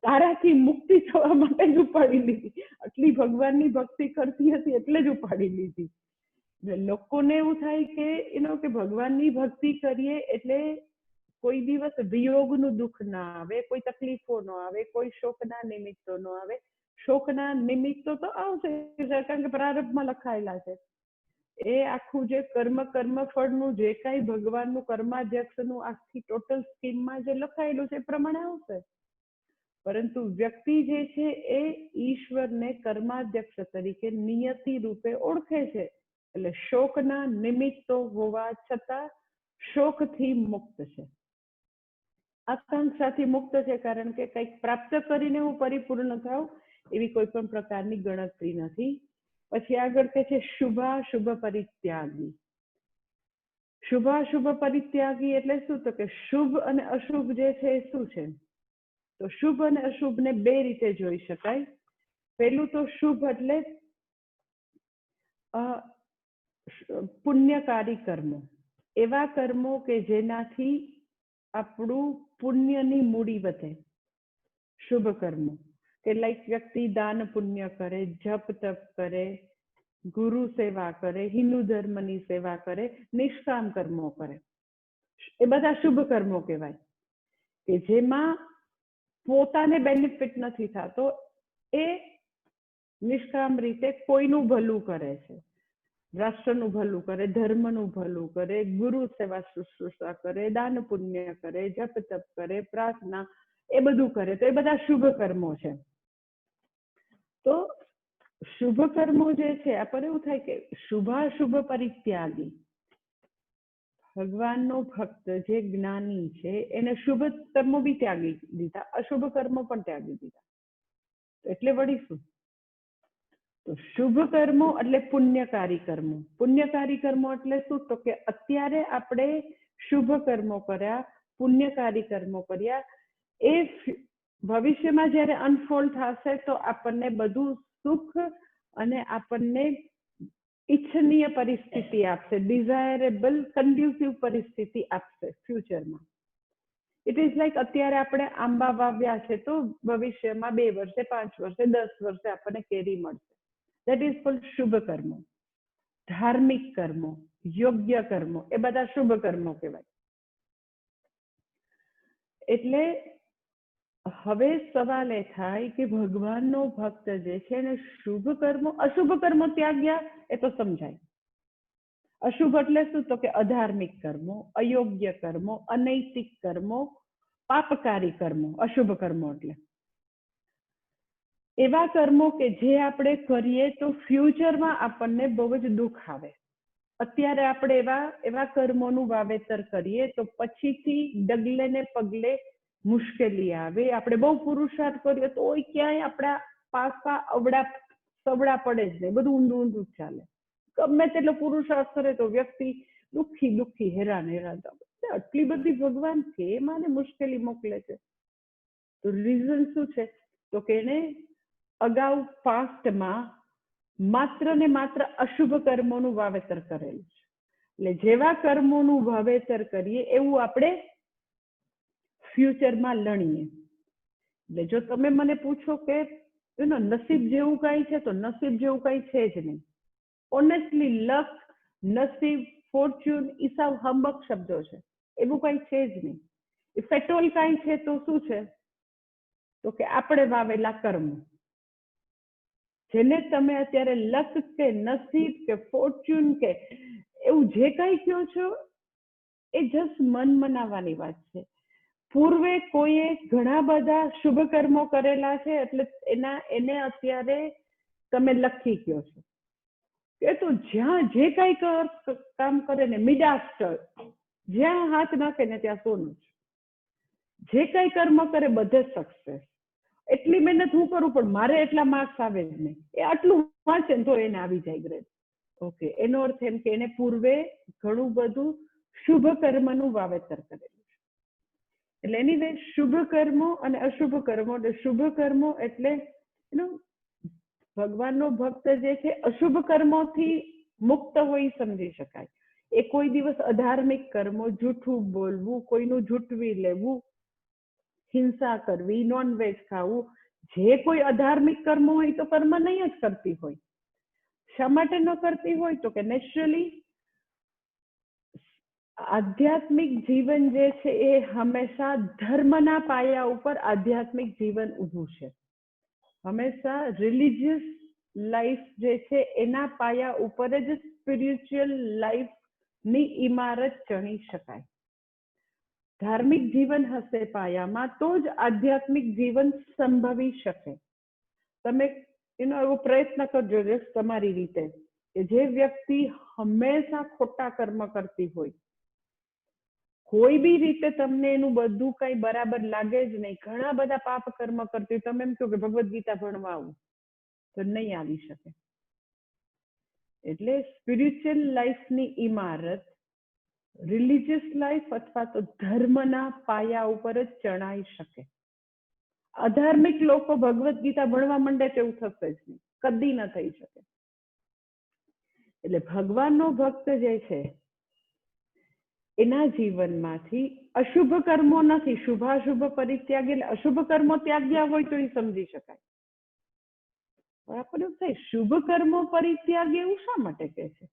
તારાથી મુક્તિ થવા માટે જ ઉપાડી લીધી, આટલી ભગવાનની ભક્તિ કરતી હતી એટલે જ ઉપાડી લીધી. લોકોને એવું થાય કે ભગવાનની ભક્તિ કરીએ એટલે કોઈ દિવસ વિયોગનું દુઃખ ના આવે, કોઈ તકલીફો ન આવે, કોઈ શોકના નિમિત્તો ન આવે. શોકના નિમિત્તો તો આવશે, કારણ કે પ્રારબ્ધમાં લખાયેલા છે. એ આખું જે કર્મફળનું જે કાંઈ ભગવાનનું કર્માધ્યક્ષનું આખી ટોટલ સ્કીમમાં જે લખાયેલું છે એ પ્રમાણે આવશે. પરંતુ વ્યક્તિ જે છે એ ઈશ્વરને કર્માધ્યક્ષ તરીકે નિયતિ રૂપે ઓળખે છે. એટલે શોકના નિમિત્તો હોવા છતાં શોકથી મુક્ત છે, આકાંક્ષાથી મુક્ત છે, કારણ કે કંઈક પ્રાપ્ત કરીને હું પરિપૂર્ણ થાઉં એવી કોઈ પણ પ્રકારની ગણતરી નથી. પછી આગળ કહે છે શુભાશુભ પરિત્યાગી. શુભાશુભ પરિત્યાગી એટલે શું? તો કે શુભ અને અશુભ જે છે એ શું છે? તો શુભ અને અશુભને બે રીતે જોઈ શકાય. પહેલું તો શુભ એટલે પુણ્યકારી કર્મો, એવા કર્મો કે જેનાથી આપણું પુણ્યની મૂડી વધે. શુભ કર્મો કે લાઈક વ્યક્તિ દાન પુણ્ય કરે, જપ તપ કરે, ગુરુ સેવા કરે, હિન્દુ ધર્મની સેવા કરે, નિષ્કામ કર્મો કરે, એ બધા શુભ કર્મો કહેવાય. કે જેમાં પોતાને બેનિફિટ નથી થતો, એ નિષ્કામ રીતે કોઈનું ભલું કરે છે, રાષ્ટ્રનું ભલું કરે, ધર્મનું ભલું કરે, ગુરુ સેવા શુશ્રૂષા કરે, દાન પુણ્ય કરે, જપ તપ કરે, પ્રાર્થના, એ બધું કરે. તો એ બધા શુભ કર્મો છે. તો શુભ કર્મો જે છે, આપણને એવું થાય કે શુભાશુભ પરિત્યાગી, ભગવાનનો ભક્ત જે જ્ઞાની છે એને શુભ કર્મો બી ત્યાગી દીધા, અશુભ કર્મો પણ ત્યાગી દીધા. એટલે વળી શું? તો શુભ કર્મો એટલે પુણ્યકારી કર્મો. પુણ્યકારી કર્મો એટલે શું? તો કે અત્યારે આપણે શુભ કર્મો કર્યા, પુણ્યકારી કર્મો કર્યા, એ ભવિષ્યમાં જ્યારે અનફોલ્ડ થશે તો આપણને બધું સુખ અને આપણને ઈચ્છનીય પરિસ્થિતિ આપશે, ડિઝાયરેબલ કન્ડ્યુસિવ પરિસ્થિતિ આપશે ફ્યુચરમાં. ઇટ ઇઝ લાઈક અત્યારે આપણે આંબા વાવ્યા છે તો ભવિષ્યમાં 2 વર્ષે, 5 વર્ષે, 10 વર્ષે આપણને કેરી મળશે. દેટ ઇઝ કોલ્ડ શુભ કર્મો. ધાર્મિક કર્મો, યોગ્ય કર્મો, એ બધા શુભ કર્મો કહેવાય. એટલે હવે સવાલ એ થાય કે ભગવાનનો ભક્ત જે છે એને શુભ કર્મો, અશુભ કર્મો ત્યાગ્યા એ તો સમજાય. અશુભ એટલે શું? તો કે અધાર્મિક કર્મો, અયોગ્ય કર્મો, અનૈતિક કર્મો, પાપકારી કર્મો, અશુભ કર્મો એટલે. એવા કર્મો કે જે આપણે કરીએ તો ફ્યુચરમાં આપણને બહુ જ દુઃખ આવે. અત્યારે આપણે એવા કર્મોનું વાવેતર કરીએ તો પછીથી ડગલે ને પગલે મુશ્કેલી આવે. આપણે બહુ પુરુષાર્થ કરીએ તો ક્યાંય આપણા પાસા અવડા સવડા પડે જ નહીં, બધું ઊંધું ઊંધું જ ચાલે. ગમે તેટલો પુરુષાર્થ કરે તો વ્યક્તિ દુઃખી હેરાન આટલી બધી ભગવાન કેમ આને મુશ્કેલી મોકલે છે? તો રીઝન શું છે? તો કે એને અગાઉ પાસ્ટમાં માત્ર ને માત્ર અશુભ કર્મોનું વાવેતર કરેલું છે. એટલે જેવા કર્મોનું વાવેતર કરીએ એવું આપણે ફ્યુચરમાં લણીએ. એટલે જો તમે મને પૂછો કે નસીબ જેવું કઈ છે, તો નસીબ જેવું કઈ છે જ નહીં. ઓનેસ્ટલી લક, નસીબ, ફોર્ચ્યુન એ સાવ હંબક શબ્દો છે, એવું કઈ છે જ નહીં. ઇફ એટ ઓલ કઈ છે તો શું છે? તો કે આપણે વાવેલા કર્મો. જેને તમે અત્યારે લક કે નસીબ કે ફોર્ચ્યુન કે એવું જે કઈ કહો છો એ જસ્ટ મન મનાવવાની વાત છે. પૂર્વે કોઈએ ઘણા બધા શુભ કર્મો કરેલા છે એટલે એને અત્યારે તમે લકી કહો છો. એ તો જ્યાં જે કઈ કામ કરે ને મિડાસ્ટર, જ્યાં હાથ નાખે ને ત્યાં સોનું છે. જે કઈ કર્મ કરે બધે સક્સેસ. એટલી મહેનત હું કરું પણ મારે એટલા માર્ક્સ આવે જ નહીં. એ આટલું વાંચે ને તો એને આવી જાય ગ્રેડ. ઓકે, એનો અર્થ એમ કે એને પૂર્વે ઘણું બધું શુભ કર્મનું વાવેતર કરેલું છે. એટલે એની શુભ કર્મો અને અશુભ કર્મો. એટલે શુભ કર્મો એટલે ભગવાનનો ભક્ત જે છે અશુભ કર્મોથી મુક્ત હોય સમજી શકાય. એ કોઈ દિવસ અધાર્મિક કર્મો, જૂઠું બોલવું, કોઈનું જૂઠવી લેવું, હિંસા કરવી, નોનવેજ ખાવું, જે કોઈ અધાર્મિક કર્મ હોય તો કર્મ નહીં જ કરતી હોય. શા માટે ન કરતી હોય? તો કે નેચરલી આધ્યાત્મિક જીવન જે છે એ હંમેશા ધર્મના પાયા ઉપર આધ્યાત્મિક જીવન ઊભું છે. હંમેશા રિલિજિયસ લાઈફ જે છે એના પાયા ઉપર જ સ્પિરિચ્યુઅલ લાઈફની ઇમારત ચણી શકાય. ધાર્મિક જીવન હશે પાયામાં તો જ આધ્યાત્મિક જીવન સંભવી શકે. તમે એવો પ્રયત્ન કરજો તમારી રીતે કે જે વ્યક્તિ હંમેશા ખોટા કર્મ કરતી હોય, કોઈ બી રીતે તમને એનું બધું કઈ બરાબર લાગે જ નહીં, ઘણા બધા પાપ કર્મ કરતી, તમે એમ કહો કે ભગવદ્ ગીતા ભણવા આવું તો નહીં આવી શકે. એટલે સ્પિરિચ્યુઅલ લાઈફની ઇમારત રિલિજિયસ લાઈફ અથવા તો ધર્મના પાયા ઉપર જ ચણાઈ શકે. અધાર્મિક લોકો ભગવદ્ ગીતા ભણવા માંડે તેવું થશે જ નહીં, કદી ન થઈ શકે. એટલે ભગવાનનો ભક્ત જે છે એના જીવનમાંથી અશુભ કર્મો નથી, શુભાશુભ પરિત્યાગ. એટલે અશુભ કર્મો ત્યાગ્યા હોય તો એ સમજી શકાય. આપણને એવું થાય શુભ કર્મો પરિત્યાગ એવું શા માટે કહે છે?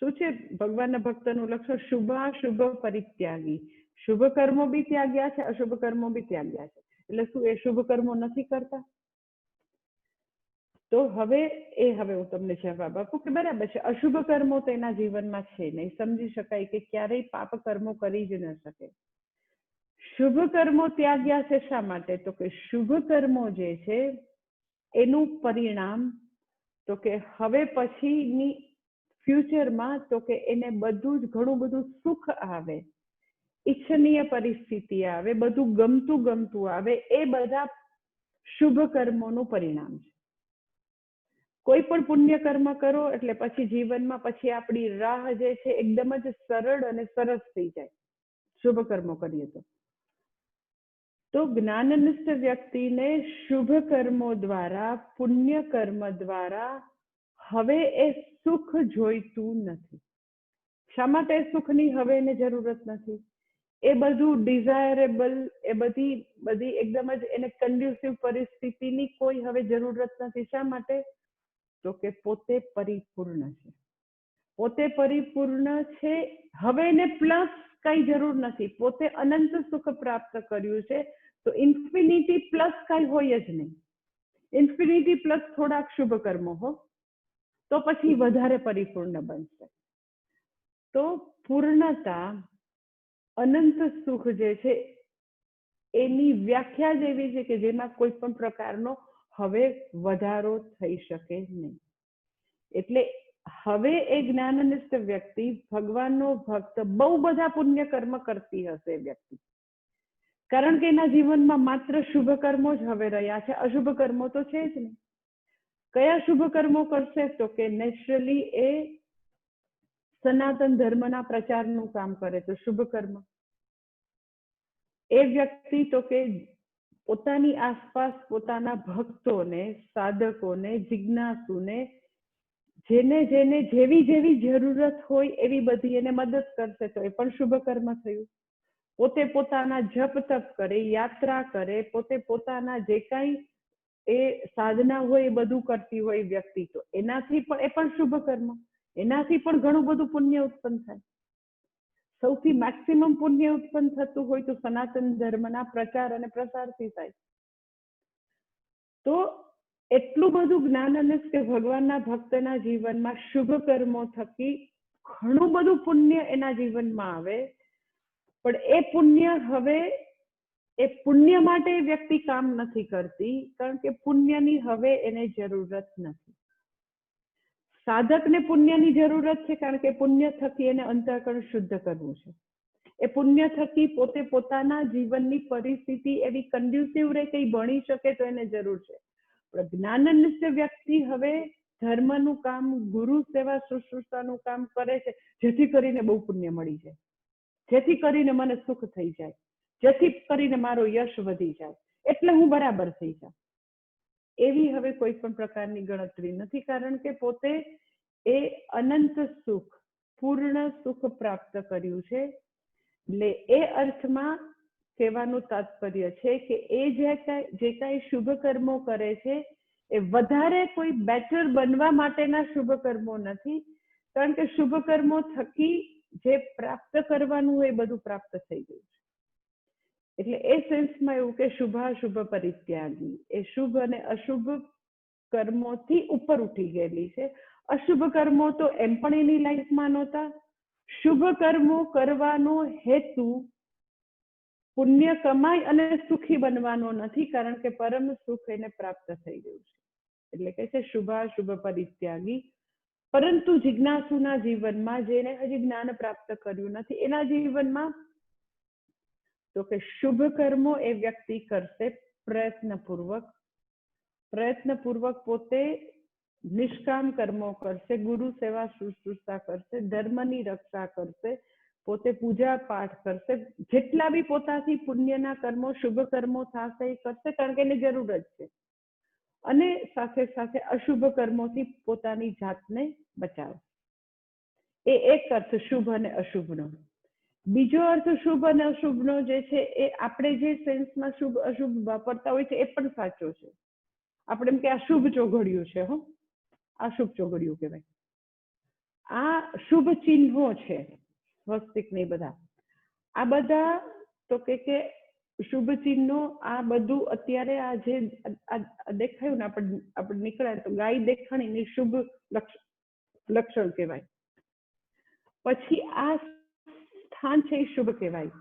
શું છે ભગવાનના ભક્તનું લક્ષણ? શુભાશુભ પરિત્યાગી. શુભ કર્મો બી ત્યાગ્યા છે, અશુભ કર્મો બી ત્યાગ્યા છે. એટલે શું એ શુભ કર્મો નથી કરતા? તો હવે હું તમને જવાબ આપું કે બરાબર છે, અશુભ કર્મો તો એના જીવનમાં છે નહીં, સમજી શકાય કે ક્યારેય પાપ કર્મો કરી જ ન શકે. શુભ કર્મો ત્યાગ્યા છે શા માટે? તો કે શુભ કર્મો જે છે એનું પરિણામ તો કે હવે પછીની ફ્યુચરમાં તો કે એને બધું જ ઘણું બધું સુખ આવે, ઈચ્છનીય પરિસ્થિતિ આવે, બધું ગમતું આવે. એ બધા શુભ કર્મોનું પરિણામ છે. કોઈ પણ પુણ્ય કર્મ કરો એટલે પછી જીવનમાં પછી આપણી રાહ જે છે એકદમ જ સરળ અને સરસ થઈ જાય શુભ કર્મો કરીએ તો જ્ઞાનનિષ્ઠ વ્યક્તિને શુભ કર્મો દ્વારા, પુણ્ય કર્મ દ્વારા હવે એ સુખ જોઈતું નથી. શા માટે સુખની હવે એને જરૂરત નથી? એ બધું ડિઝાયરેબલ, એ બધી એકદમ જ એને કન્ડ્યુસિવ પરિસ્થિતિની કોઈ હવે જરૂરત નથી. શા માટે? તો કે પોતે પરિપૂર્ણ છે. પોતે પરિપૂર્ણ છે. હવે એને પ્લસ કઈ જરૂર નથી. પોતે અનંત સુખ પ્રાપ્ત કર્યું છે તો ઇન્ફિનિટી પ્લસ કઈ હોય જ નહીં. ઇન્ફિનિટી પ્લસ થોડાક શુભ કર્મો હો તો પછી વધારે પરિપૂર્ણ બનશે. તો પૂર્ણતા, અનંત સુખ જે છે એની વ્યાખ્યા જ એવી છે કે જેમાં કોઈ પણ પ્રકારનો હવે વધારો થઈ શકે નહીં. એટલે હવે એ જ્ઞાનનિષ્ઠ વ્યક્તિ, ભગવાનનો ભક્ત, બહુ બધા પુણ્ય કર્મ કરતી હશે વ્યક્તિ, કારણ કે એના જીવનમાં માત્ર શુભ કર્મો જ હવે રહ્યા છે, અશુભ કર્મો તો છે જ નહીં. કયા શુભ કર્મો કરશે? તો કે નેચરલી એ સનાતન ધર્મના પ્રચારનું કામ કરે તો શુભ કર્મ. એ વ્યક્તિ તો કે પોતાની આસપાસ પોતાના ભક્તોને, સાધકોને, જિજ્ઞાસુને, જેને જેને જેવી જેવી જરૂરત હોય એવી બધી એને મદદ કરશે તો એ પણ શુભ કર્મ થયું. પોતે પોતાના જપ તપ કરે, યાત્રા કરે, પોતે પોતાના જે કાંઈ એ સાધના હોય એ બધું કરતી હોય વ્યક્તિ, તો એનાથી પણ એ પણ શુભ કર્મ, એનાથી પણ ઘણું બધું પુણ્ય ઉત્પન્ન થાય. સૌથી મેક્સિમમ પુણ્ય ઉત્પન્ન થતું હોય તો સનાતન ધર્મના પ્રચાર અને પ્રસારથી થાય. તો એટલું બધું જ્ઞાન અને કે ભગવાનના ભક્તના જીવનમાં શુભ કર્મો થકી ઘણું બધું પુણ્ય એના જીવનમાં આવે. પણ એ પુણ્ય હવે એ પુણ્ય માટે વ્યક્તિ કામ નથી કરતી, કારણ કે પુણ્યની હવે એને જરૂરત નથી. સાધકને પુણ્યની જરૂરત છે, કારણ કે પુણ્ય થકી એને અંતઃકરણ શુદ્ધ કરવું છે. એ પુણ્ય થકી પોતે પોતાના જીવનની પરિસ્થિતિ એવી કન્ડ્યુસિવ રહે કે ભણી શકે તો એને જરૂર છે. પણ જ્ઞાનનિષ્ઠ વ્યક્તિ હવે ધર્મનું કામ, ગુરુ સેવા શુશ્રૂષાનું કામ કરે છે, જેથી કરીને બહુ પુણ્ય મળી જાય, જેથી કરીને મને સુખ થઈ જાય, જેથી કરીને મારો યશ વધી જાય, એટલે હું બરાબર થઈ જાઉં. એવી હવે કોઈ પણ પ્રકારની ગણતરી નથી, કારણ કે પોતે એ અનંત સુખ, પૂર્ણ સુખ પ્રાપ્ત કર્યું છે. એટલે એ અર્થમાં કહેવાનું તાત્પર્ય છે કે એ જે કાંઈ શુભ કર્મો કરે છે એ વધારે કોઈ બેટર બનવા માટેના શુભ કર્મો નથી, કારણ કે શુભ કર્મો થકી જે પ્રાપ્ત કરવાનું હોય એ બધું પ્રાપ્ત થઈ ગયું છે. એટલે એ સેન્સમાં એવું કે શુભાશુભ પરિત્યાગી, એ શુભ અને અશુભ કર્મોથી ઉપર ઉઠી ગયેલી છે. અશુભ કર્મો તો એમ પણ એની લાઈફમાં નહોતા. શુભ કર્મો કરવાનો હેતુ પુણ્ય કમાઈ અને સુખી બનવાનો નથી, કારણ કે પરમ સુખ એને પ્રાપ્ત થઈ ગયું છે. એટલે કે છે શુભાશુભ પરિત્યાગી. પરંતુ જિજ્ઞાસુના જીવનમાં, જેને હજી જ્ઞાન પ્રાપ્ત કર્યું નથી, એના જીવનમાં તો કે શુભ કર્મો એ વ્યક્તિ કરશે પ્રયત્નપૂર્વક પોતે નિષ્કામ કર્મો કરશે, ગુરુ સેવા શુશ્રૂષા કરશે, ધર્મની રક્ષા કરશે, પોતે પૂજા પાઠ કરશે, જેટલા બી પોતાથી પુણ્યના કર્મો, શુભ કર્મો થશે એ કરશે, કારણ કે એની જરૂર જ છે. અને સાથે સાથે અશુભ કર્મોથી પોતાની જાતને બચાવે. એ એક અર્થ શુભ અને અશુભનો. બીજો અર્થ શુભ અને અશુભનો જે છે એ આપણે જે સેન્સમાં શુભ અશુભ વાપરતા હોય છે એ પણ સાચો છે. આપણે એમ કે આ શુભ ચોઘડિયું છે, આ શુભ ચોઘડિયું કહેવાય. આ શુભ ચિહ્નો છે, સ્વસ્તિક ને બધા, આ બધા તો કે શુભ ચિહ્નો, આ બધું અત્યારે આ જે દેખાયું ને આપણે નીકળાય તો ગાય દેખાણી શુભ લક્ષણ કહેવાય. પછી આ સ્થાન છે એ શુભ કહેવાય,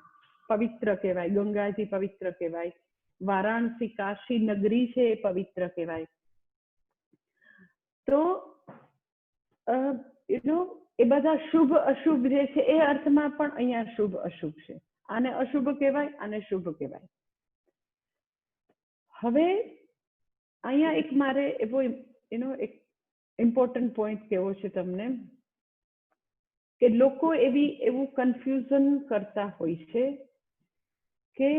પવિત્ર કહેવાય, ગંગાજી પવિત્ર કહેવાય, વારાણસી કાશી નગરી છે એ પવિત્ર કહેવાય. તો એ બધા શુભ અશુભ જે છે એ અર્થમાં પણ અહીંયા શુભ અશુભ છે. આને અશુભ કહેવાય, આને શુભ કહેવાય. હવે અહીંયા એક મારે એવો એક ઇમ્પોર્ટન્ટ પોઈન્ટ કહેવો છે તમને, કે લોકો એવું કન્ફ્યુઝન કરતા હોય છે કે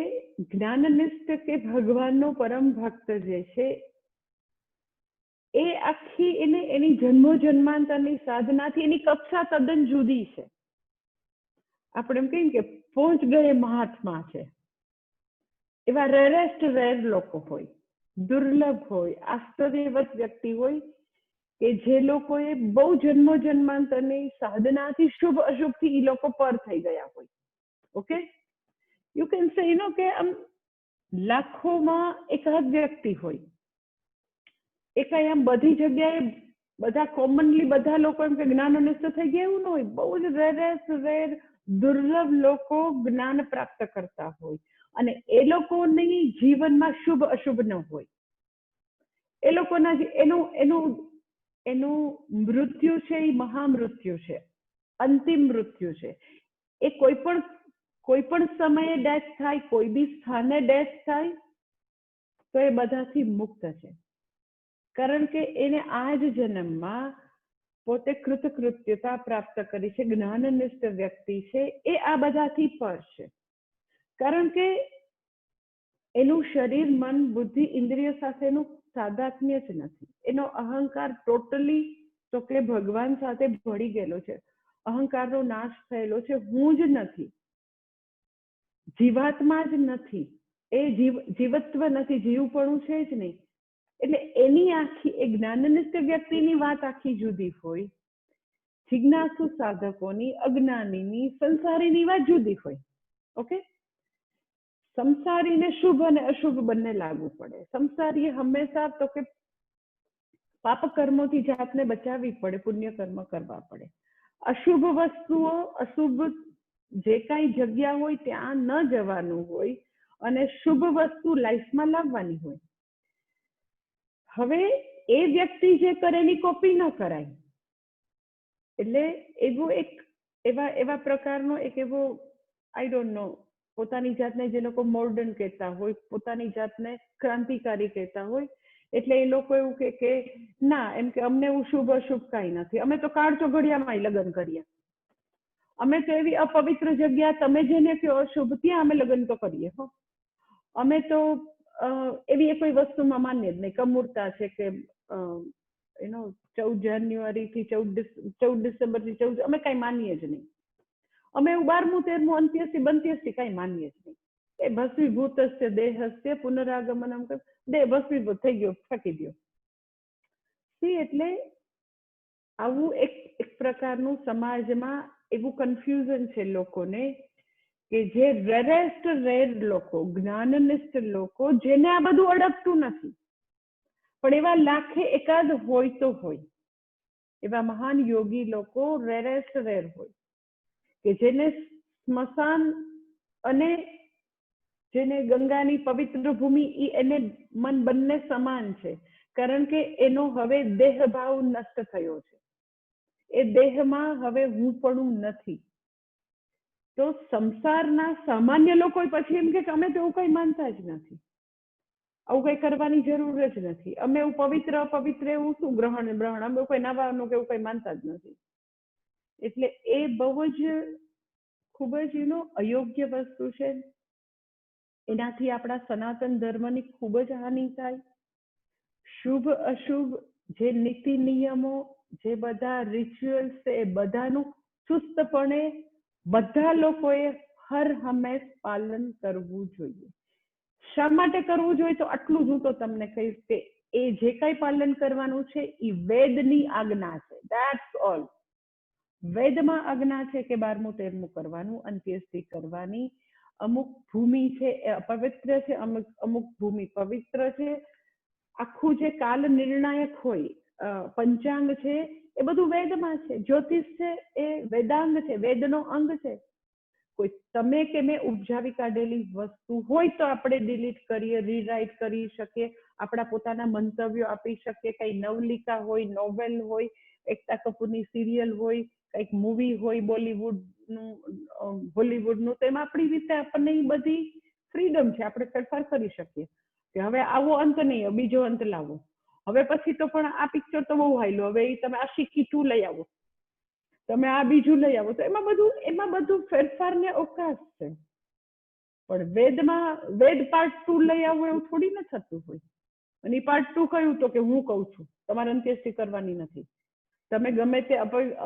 જ્ઞાનનિષ્ઠ કે ભગવાનનો પરમ ભક્ત જે છે એ આખી એની જન્મો જન્માંતરની સાધનાથી એની કક્ષા તદ્દન જુદી છે. આપણે એમ કહીએ કે પહોંચ ગયે મહાત્મા છે. એવા રેરેસ્ટ રેર લોકો હોય, દુર્લભ હોય, આશ્ચર્યવત વ્યક્તિ હોય કે જે લોકોએ બહુ જન્મો જન્માંતરની સાધનાથી શુભ અશુભથી એ લોકો પર થઈ ગયા હોય. ઓકે, યુ કેન સે કે આમ લાખોમાં એકાદ વ્યક્તિ હોય, એ કઈ આમ બધી જગ્યાએ બધા કોમનલી બધા લોકો એમ કે જ્ઞાનનિષ્ઠ થઈ ગયા એવું ન હોય. બહુ જ રેર દુર્લભ લોકો જ્ઞાન પ્રાપ્ત કરતા હોય. અને એ લોકોની જીવનમાં શુભ અશુભ ન હોય. એ લોકોના એનું એનું એનું મૃત્યુ છે એ મહામૃત્યુ છે, અંતિમ મૃત્યુ છે. એ કોઈ પણ સમયે ડેથ થાય, કોઈ બી સ્થાને ડેથ થાય, તો એ બધાથી મુક્ત છે. કારણ કે એને આ જ જન્મમાં પોતે કૃતકૃત્યતા પ્રાપ્ત કરી છે, જ્ઞાનનિષ્ઠ વ્યક્તિ છે, એ આ બધાથી પર છે. કારણ કે એનું શરીર, મન, બુદ્ધિ, ઇન્દ્રિય સાથેનું તાદાત્મ્ય જ નથી. એનો અહંકાર ટોટલી તો કે ભગવાન સાથે ભળી ગયેલો છે. અહંકારનો નાશ થયેલો છે. હું જ નથી, જીવાત્મા જ નથી, એ જીવત્વ નથી, જીવપણું છે જ નહીં. એટલે એની આખી એ જ્ઞાનનિષ્ઠ વ્યક્તિની વાત આખી જુદી હોય, જિજ્ઞાસુ સાધકોની, અજ્ઞાનીની, સંસારીની વાત જુદી હોય. ઓકે, સંસારીને શુભ અને અશુભ બંને લાગુ પડે. સંસારીએ હંમેશા તો કે પાપ કર્મોથી જાતને બચાવવી પડે, પુણ્ય કર્મ કરવા પડે. અશુભ વસ્તુઓ, અશુભ જે કાંઈ જગ્યા હોય ત્યાં ન જવાનું હોય અને શુભ વસ્તુ લાઈફમાં લાવવાની હોય. હવે એ વ્યક્તિ જે કરે એની કોપી ન કરાય. એટલે એવો એક એવા પ્રકારનો એક એવો આઈ ડોન્ટ નો, પોતાની જાતને જે લોકો મોડર્ન કહેતા હોય, પોતાની જાતને ક્રાંતિકારી કહેતા હોય, એટલે એ લોકો એવું કે ના, એમ કે અમને એવું શુભ અશુભ કાંઈ નથી, અમે તો કાળ ચોઘડિયામાં લગ્ન કરીએ, અમે તો એવી અપવિત્ર જગ્યા, તમે જેને કહો અશુભ, ત્યાં અમે લગ્ન તો કરીએ. હો, અમે તો એવી કોઈ વસ્તુમાં માન્ય જ નહીં. કમૂરતા છે કે 14 જાન્યુઆરીથી 14 ડિસેમ્બરથી 14, અમે કાંઈ માનીએ જ નહીં. અમે એવું 12મું 13મું અંત્યેષ્ટિ બંત્યેષ્ટિ કાંઈ માનીએ જ નહીં. એ ભસ્મીભૂત હશે દેહસ્ય પુનરાગમનમ, દેહ ભસ્મીભૂત થઈ ગયો, ફેંકી દો. એટલે આવું એક પ્રકારનું સમાજમાં એવું કન્ફ્યુઝન છે લોકોને, કે જે રેરેસ્ટ રેર લોકો, જ્ઞાનનિષ્ઠ લોકો, જેને આ બધું અડકતું નથી, પણ એવા લાખે એકાદ હોય તો હોય. એવા મહાન યોગી લોકો રેરેસ્ટ રેર હોય, કે જેને સ્મશાન અને જેને ગંગાની પવિત્ર ભૂમિ, એને મન બંને સમાન છે. કારણ કે એનો હવે દેહ ભાવ નષ્ટ થયો છે. એ દેહમાં હવે હું પણ નથી. તો સંસારના સામાન્ય લોકો પછી એમ કે અમે તો એવું કઈ માનતા જ નથી, આવું કઈ કરવાની જરૂર જ નથી, અમે એવું પવિત્ર અપવિત્ર એવું શું ગ્રહણ, અમે કોઈ નાવાનું કે એવું કઈ માનતા જ નથી. એટલે એ બહુ જ ખૂબ જ અયોગ્ય વસ્તુ છે. એનાથી આપણા સનાતન ધર્મની ખૂબ જ હાનિ થાય. શુભ અશુભ જે નીતિ નિયમો, જે બધા રિચ્યુઅલ્સ છે, એ બધાનું ચુસ્તપણે બધા લોકોએ હર હંમેશ પાલન કરવું જોઈએ. શા માટે કરવું જોઈએ? તો આટલું જ હું તો તમને કહીશ કે એ જે કાંઈ પાલન કરવાનું છે એ વેદની આજ્ઞા છે. That's all. વેદમાં આજ્ઞા છે કે 12મું 13મું કરવાનું, અંત્યેષ્ટિ કરવાની. અમુક ભૂમિ છે એ અપવિત્ર છે, અમુક ભૂમિ પવિત્ર છે. આખું જે કાલ નિર્ણાયક હોય, પંચાંગ છે, એ બધું વેદમાં છે. જ્યોતિષ છે એ વેદાંગ છે, વેદનો અંગ છે. કોઈ તમે કે મેં ઉપજાવી કાઢેલી વસ્તુ હોય તો આપણે ડિલીટ કરીએ, રીરાઇટ કરી શકીએ, આપણા પોતાના મંતવ્યો આપી શકીએ. કઈ નવલિકા હોય, નોવેલ હોય, એકતા કપૂરની સિરિયલ હોય, કંઈક મૂવી હોય બોલીવુડનું, હોલીવુડનું, તો એમાં આપણી રીતે આપણને એ બધી ફ્રીડમ છે, આપણે ફેરફાર કરી શકીએ કે હવે આવો અંત નહીં, બીજો અંત લાવો. હવે પછી તો પણ આ પિક્ચર તો બહુ હાલ્યું, હવે એ તમે આશિકી 2 લઈ આવો, તમે આ બીજું લઈ આવો, તો એમાં બધું ફેરફારને અવકાશ છે. પણ વેદ પાર્ટ 2 લઈ આવો એવું થોડી ન થતું હોય. અને એ પાર્ટ 2 કયું? તો કે હું કહું છું તમારે અંત્યેષ્ટિ કરવાની નથી. તમે ગમે તે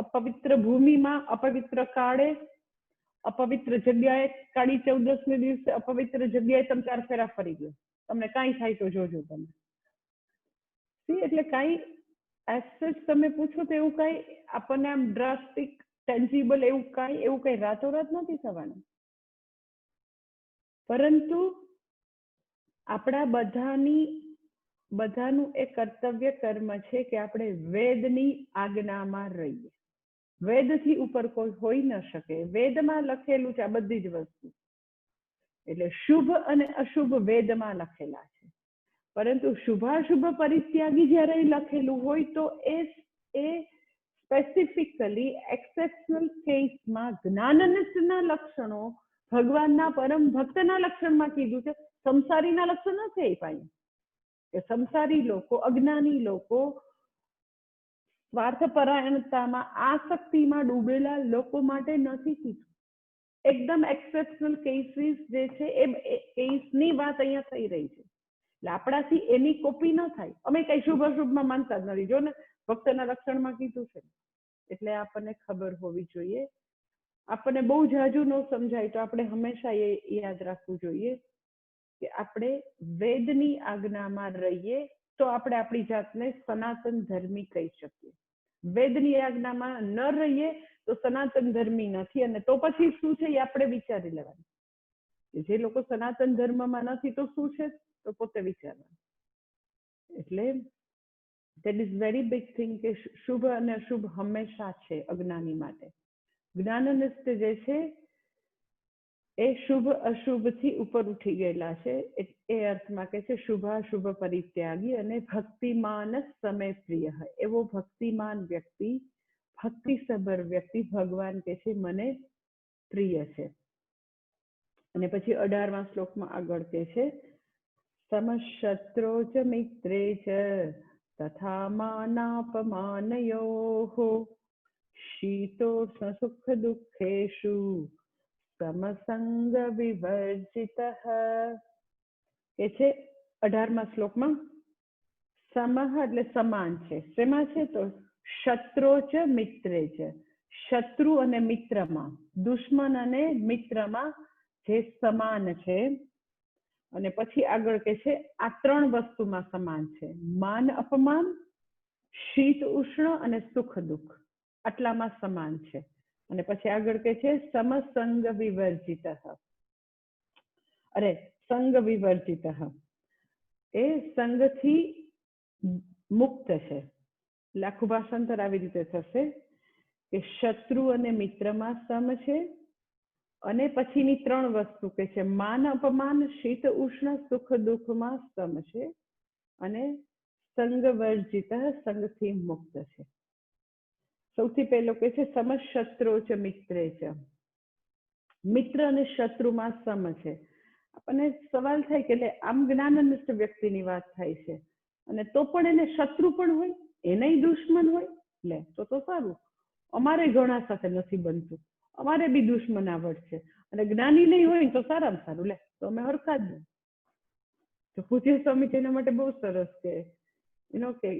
અપવિત્ર ભૂમિમાં, અપવિત્ર કાળે, અપવિત્ર જગ્યાએ, કાળી 14ને દિવસે અપવિત્ર જગ્યાએ તમે 4 ફેરા ફરી ગયો, તમને કાંઈ થાય તો જોજો તમે. એટલે કાંઈ એઝ તમે પૂછો તો એવું કાંઈ આપણને આમ ડ્રાસ્ટિક ટેન્જિબલ એવું કાંઈ રાતોરાત નથી થવાનું. પરંતુ આપણા બધાનું એ કર્તવ્ય કર્મ છે કે આપણે વેદની આજ્ઞામાં રહીએ. વેદથી ઉપર કોઈ હોઈ ન શકે. વેદમાં લખેલું છે આ બધી જ વસ્તુ. એટલે શુભ અને અશુભ વેદમાં લખેલા છે, પરંતુ શુભાશુભ પરિત્યાગી જ્યારે લખેલું હોય તો એ સ્પેસિફિકલી એક્સેપ્શનલ કેસમાં જ્ઞાનનિષ્ઠના લક્ષણો ભગવાનના પરમ ભક્તના લક્ષણમાં કીધું છે, સંસારીના લક્ષણ નથી આપ્યા. કે સંસારી લોકો, અજ્ઞાની લોકો, સ્વાર્થપરાયણતામાં, આસક્તિમાં ડૂબેલા લોકો માટે નથી કીધું. એકદમ એક્સેપ્શનલ કેસીસ જે છે એ કેસની વાત અહીંયા થઈ રહી છે. એટલે આપણાથી એની કોપી ન થાય. અમે કઈ શુભ અશુભમાં માનતા જ નથી. જો ને ભક્તના લક્ષણમાં કીધું છે, એટલે આપણને ખબર હોવી જોઈએ. આપણને બહુ જાજુ ન સમજાય તો આપણે હંમેશા એ યાદ રાખવું જોઈએ કે આપણે વેદની આજ્ઞામાં રહીએ તો આપણે આપણી જાતને સનાતન ધર્મી કહી શકીએ. વેદની આજ્ઞામાં ન રહીએ તો સનાતન ધર્મી નથી. અને તો પછી શું છે એ આપણે વિચારી લેવાનું. જે લોકો સનાતન ધર્મમાં નથી તો શું છે તો પોતે વિચારવાનું. એટલે that is very big thing કે શુભ અને અશુભ હંમેશા છે અજ્ઞાની માટે. જ્ઞાનનિષ્ઠ જે છે એ શુભ અશુભથી ઉપર ઉઠી ગયેલા છે. એ અર્થમાં કે છે શુભાશુભ પરિત્યાગી અને ભક્તિમાન સમય પ્રિય હોય. એવો ભક્તિમાન વ્યક્તિ, ભક્તિસભર વ્યક્તિ ભગવાન કે છે મને પ્રિય છે. અને પછી 18મા શ્લોકમાં આગળ કે છે સમશત્રો ચ મિત્રે ચ તથા માનાપમાનયોઃ શીતોષ્ણ સુખ દુઃખેષુ સમસંગ વિવર્જિતઃ. કે છે 18મા શ્લોકમાં સમહ એટલે સમાન છે. શેમાં છે તો શત્રો ચ મિત્રે ચ, શત્રુ અને મિત્રમાં, દુશ્મન અને મિત્રમાં જે સમાન છે. અને પછી આગળ કે છે આ 3 વસ્તુમાં સમાન છે. માન અપમાન, શીત ઉષ્ણ અને સુખ દુઃખ, આટલામાં સમાન છે. અને પછી આગળ કે છે સમસંગ વિવર્જિત, સંગ વિવર્જિત, એ સંગથી મુક્ત છે. આખું ભાષાંતર આવી રીતે થશે કે શત્રુ અને મિત્રમાં સમ છે. અને પછીની 3 વસ્તુ કે છે માન અપમાન, શીત ઉષ્ણ, સુખ દુઃખમાં સમ છે. અને સંગ વર્જિત, સંગથી મુક્ત છે. સૌથી પહેલો કે છે સમશત્રો ચ મિત્રે ચ, મિત્ર અને શત્રુમાં સમ છે. આપણને સવાલ થાય કે આમ જ્ઞાનનિષ્ઠ વ્યક્તિની વાત થાય છે અને તો પણ એને શત્રુ પણ હોય, એનેય દુશ્મન હોય. લે તો સારું, અમારે ઘણા સાથે નથી બનતું, અમારે બી દુશ્મનાવટ છે. અને જ્ઞાની નહીં હોય તો સારામાં સારું, લે તો અમે હરખા જ. તો પૂજ્ય સ્વામી તેના માટે બહુ સરસ કે કે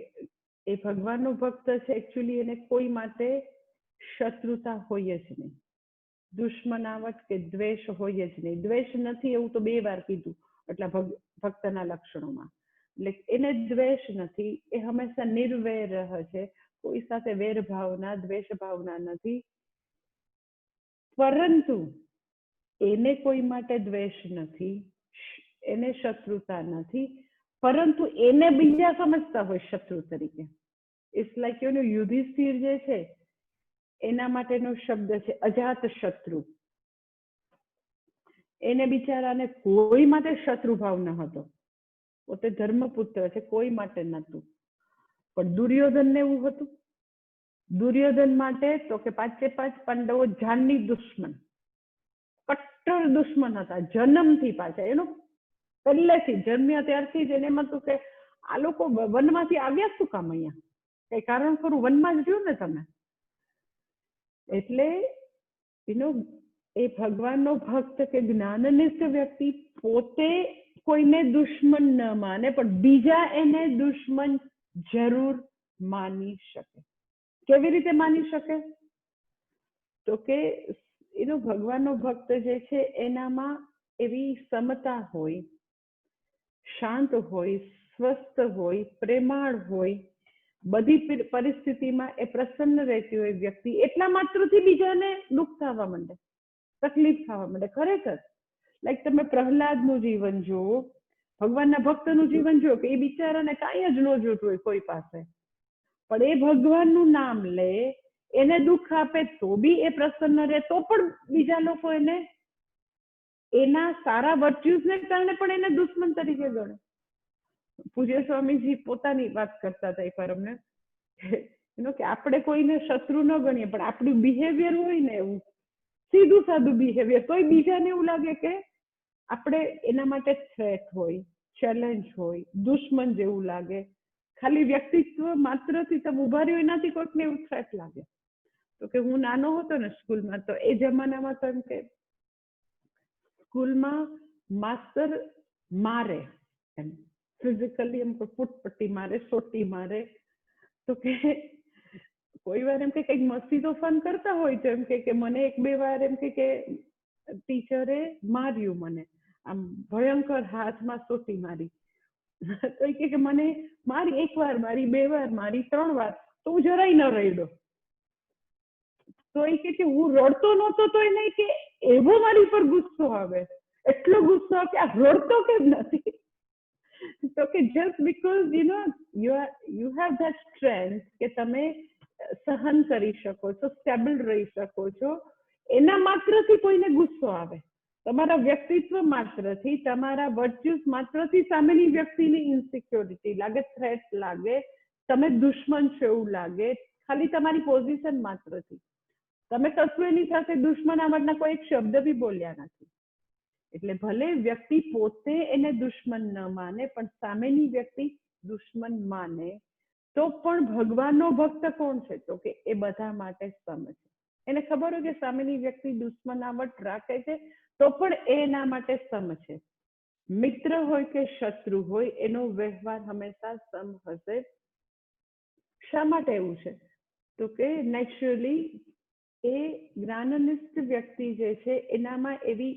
એ ભગવાનનો ભક્ત છે, એકચ્યુઅલી એને કોઈ માટે શત્રુતા હોય જ નહીં, દુશ્મનાવટ કે દ્વેષ હોય જ નહીં. દ્વેષ નથી એવું તો 2 વાર કીધું એટલા ભક્તના લક્ષણોમાં. એટલે એને દ્વેષ નથી, એ હંમેશા નિર્વૈર છે, કોઈ સાથે વેર ભાવના, દ્વેષ ભાવના નથી. પરંતુ એને કોઈ માટે દ્વેષ નથી, એને શત્રુતા નથી, પરંતુ એને બીજા સમજતા હોય શત્રુ તરીકે. ઇટ્સ લાઈક યુધિષ્ઠિર જે છે એના માટેનો શબ્દ છે અજાત શત્રુ. એને બિચારાને કોઈ માટે શત્રુ ભાવ ન હતો, પોતે ધર્મપુત્ર છે, કોઈ માટે નહોતું. પણ દુર્યોધનને એવું હતું. દુર્યોધન માટે તો કે 5 પાંડવો જાનની દુશ્મન, કટ્ટર દુશ્મન હતા જન્મથી. પાછા એનો પહેલેથી જન્મ્યા ત્યારથી જ એને એમ હતું કે આ લોકો વનમાંથી આવ્યા શું કામ અહીંયા, કઈ કારણ ખરું, વનમાં જ રહ્યું ને તમે. એટલે એ ભગવાનનો ભક્ત કે જ્ઞાનનિષ્ઠ વ્યક્તિ પોતે કોઈને દુશ્મન ન માને, પણ બીજા એને દુશ્મન જરૂર માની શકે. કેવી રીતે માની શકે તો કે એનો ભગવાનનો ભક્ત જે છે એનામાં એવી સમતા હોય, શાંત હોય, સ્વસ્થ હોય, પ્રેમાળ હોય, બધી પરિસ્થિતિમાં એ પ્રસન્ન રહેતી હોય વ્યક્તિ. એટલા માત્રથી બીજાને દુઃખ થવા માંડે, તકલીફ થવા માંડે. ખરેખર લાઈક તમે પ્રહલાદનું જીવન જુઓ, ભગવાનના ભક્તનું જીવન જુઓ, કે એ બિચારાને કાંઈ જ ન જોતું હોય કોઈ પાસે, પણ એ ભગવાનનું નામ લે, એને દુઃખ આપે તો બી એ પ્રસન્ન રહે, તો પણ બીજા લોકો એને એના સારા વર્ચ્યુઝને કારણે પણ એને દુશ્મન તરીકે ગણે. પૂજ્ય સ્વામીજી પોતાની વાત કરતા હતા એકવાર અમને, કે આપણે કોઈને શત્રુ ન ગણીએ, પણ આપણું બિહેવિયર હોય ને એવું સીધું સાદું બિહેવિયર, તોય બીજાને એવું લાગે કે આપણે એના માટે થ્રેટ હોય, ચેલેન્જ હોય, દુશ્મન જેવું લાગે. ખાલી વ્યક્તિત્વ માત્રથી તમે ઉભા રહ્યો એનાથી કોઈકને એવું થ્રેટ લાગે. તો કે હું નાનો હતો ને સ્કૂલમાં, તો એ જમાનામાં તો એમ કે સ્કૂલમાં માસ્તર મારે, એમ ફિઝિકલી એમ ફૂટપટ્ટી મારે, સોટી મારે, તો કે કોઈ વાર એમ કે કંઈક મસ્તી તોફાન કરતા હોય તો એમ કે મને એક બે વાર એમ કે ટીચરે માર્યું મને, આમ ભયંકર હાથમાં સોટી મારી. તો કે મને મારી એક વાર મારી, બે વાર મારી, 3 વાર, તો હું જરાય ન રડ્યો. તો એ કે હું રડતો નહોતો તો એ નહીં કે એવો મારી પર ગુસ્સો આવે, એટલો ગુસ્સો કે આ રડતો કેમ નથી. તો કે just because you have that strength કે તમે સહન કરી શકો છો, સ્ટેબલ રહી શકો છો, એના માત્રથી કોઈને ગુસ્સો આવે. તમારા વ્યક્તિત્વ માત્રથી, તમારા વર્ચ્યુઝ માત્રથી સામેની વ્યક્તિની ઇન્સિક્યોરિટી લાગે, થ્રેટ લાગે, તમે દુશ્મન છો એવું લાગે, ખાલી તમારી પોઝિશન માત્રથી. તમે કશું એની સાથે દુશ્મનાવટના કોઈ એક શબ્દ બી બોલ્યા નથી. એટલે ભલે વ્યક્તિ પોતે એને દુશ્મન ન માને, પણ સામેની વ્યક્તિ દુશ્મન માને, તો પણ ભગવાનનો ભક્ત કોણ છે? તો કે એ બધા માટે સમ છે. એને ખબર હોય કે સામેની વ્યક્તિ દુશ્મનાવટ રાખે છે, તો પણ એ એના માટે સમ છે. મિત્ર હોય કે શત્રુ હોય, એનો વ્યવહાર હંમેશા સમ હશે. શા માટે એવું છે? તો કે નેચરલી એ જ્ઞાનનિષ્ઠ વ્યક્તિ જે છે એનામાં એવી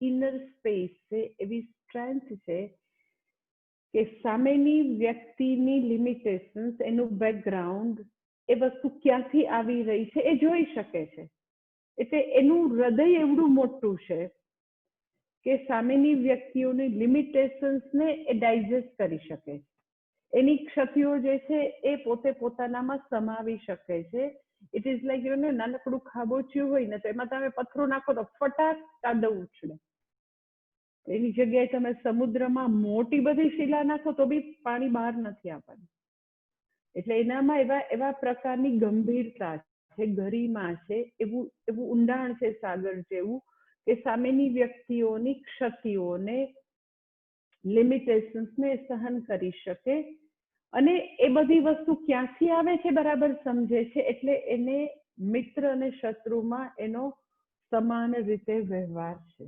ઇનર સ્પેસ છે, એવી સ્ટ્રેન્થ છે કે સામેની વ્યક્તિની લિમિટેશન્સ, એનું બેકગ્રાઉન્ડ, એ વસ્તુ ક્યાંથી આવી રહી છે એ જોઈ શકે છે. એટલે એનું હૃદય એવડું મોટું છે કે સામેની વ્યક્તિઓની લિમિટેશન્સને એ ડાયજેસ્ટ કરી શકે છે. એની ક્ષતિઓ જે છે એ પોતે પોતાનામાં સમાવી શકે છે. ઇટ ઇઝ લાઈક નાનકડું ખાબોચિયું હોય ને, તો એમાં તમે પથ્થરો નાખો તો ફટાક કાદવ ઉછળે. એની જગ્યાએ તમે સમુદ્રમાં મોટી બધી શિલા નાખો તો બી પાણી બહાર નથી આવવાનું. એટલે એનામાં એવા પ્રકારની ગંભીરતા છે, ગરિમા છે, એવું ઊંડાણ છે સાગર જેવું, કે સામેની વ્યક્તિઓની ક્ષતિઓને, લિમિટેશન્સને સહન કરી શકે. અને એ બધી વસ્તુ ક્યાંથી આવે છે બરાબર સમજે છે. એટલે એને મિત્ર અને શત્રુમાં એનો સમાન રીતે વ્યવહાર છે.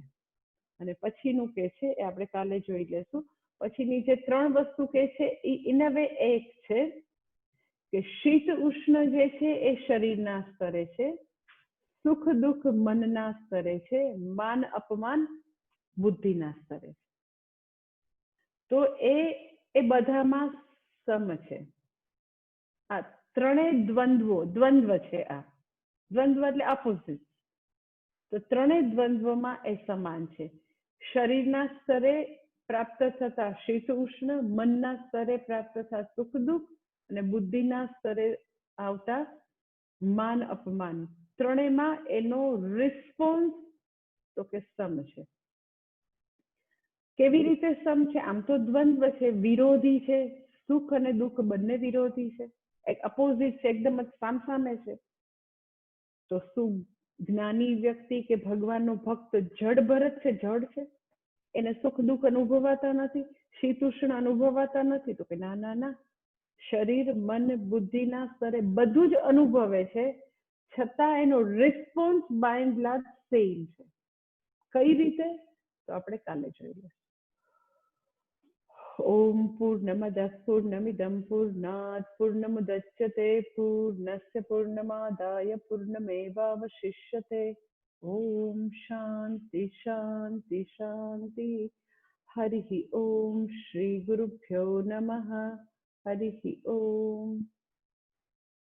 અને પછીનું કે છે એ આપણે કાલે જોઈ લેશું. પછીની જે 3 વસ્તુ કે છે એ ઇન અ વે એક છે કે શીત ઉષ્ણ જે છે એ શરીરના સ્તરે છે, સુખ દુઃખ મનના સ્તરે છે, માન અપમાન બુદ્ધિના સ્તરે છે. તો એ બધામાં સમ છે. આ ત્રણેય દ્વંદ્વ છે. આ દ્વંદ્વ એટલે ઓપોઝિટ. તો ત્રણેય દ્વંદ્વમાં એ સમાન છે. શરીરના સ્તરે પ્રાપ્ત થતા શીત ઉષ્ણ, મનના સ્તરે પ્રાપ્ત થતા સુખ દુઃખ, અને બુદ્ધિના સ્તરે આવતા માન અપમાન, ત્રણેયમાં એનો રિસ્પોન્સ તો કે સમ છે. કેવી રીતે સમ છે? આમ તો દ્વંદ્વ છે, વિરોધી છે, સુખ અને દુઃખ બંને વિરોધી છે, એક અપોઝિટ છે, એકદમ જ સામસામે છે. તો શું જ્ઞાની વ્યક્તિ કે ભગવાનનો ભક્ત જડ ભરત છે? જડ છે, એને સુખ દુઃખ અનુભવાતા નથી, શીત ઉષ્ણ અનુભવાતા નથી? તો કે ના ના ના, શરીર મન બુદ્ધિના સ્તરે બધું જ અનુભવે છે, છતાં એનો response by and large same છે. કઈ રીતે? તો આપણે કાલે જોઈએ. ઓમ પૂર્ણમદઃ પૂર્ણમિદં પૂર્ણાત પૂર્ણમુદચ્યતે પૂર્ણસ્ય પૂર્ણમાદાય પૂર્ણમેવાવશિષ્યતે. ઓમ શાંતિ શાંતિ શાંતિ. હરિ ઓમ શ્રી ગુરુભ્યો નમઃ. હરિ ઓમ.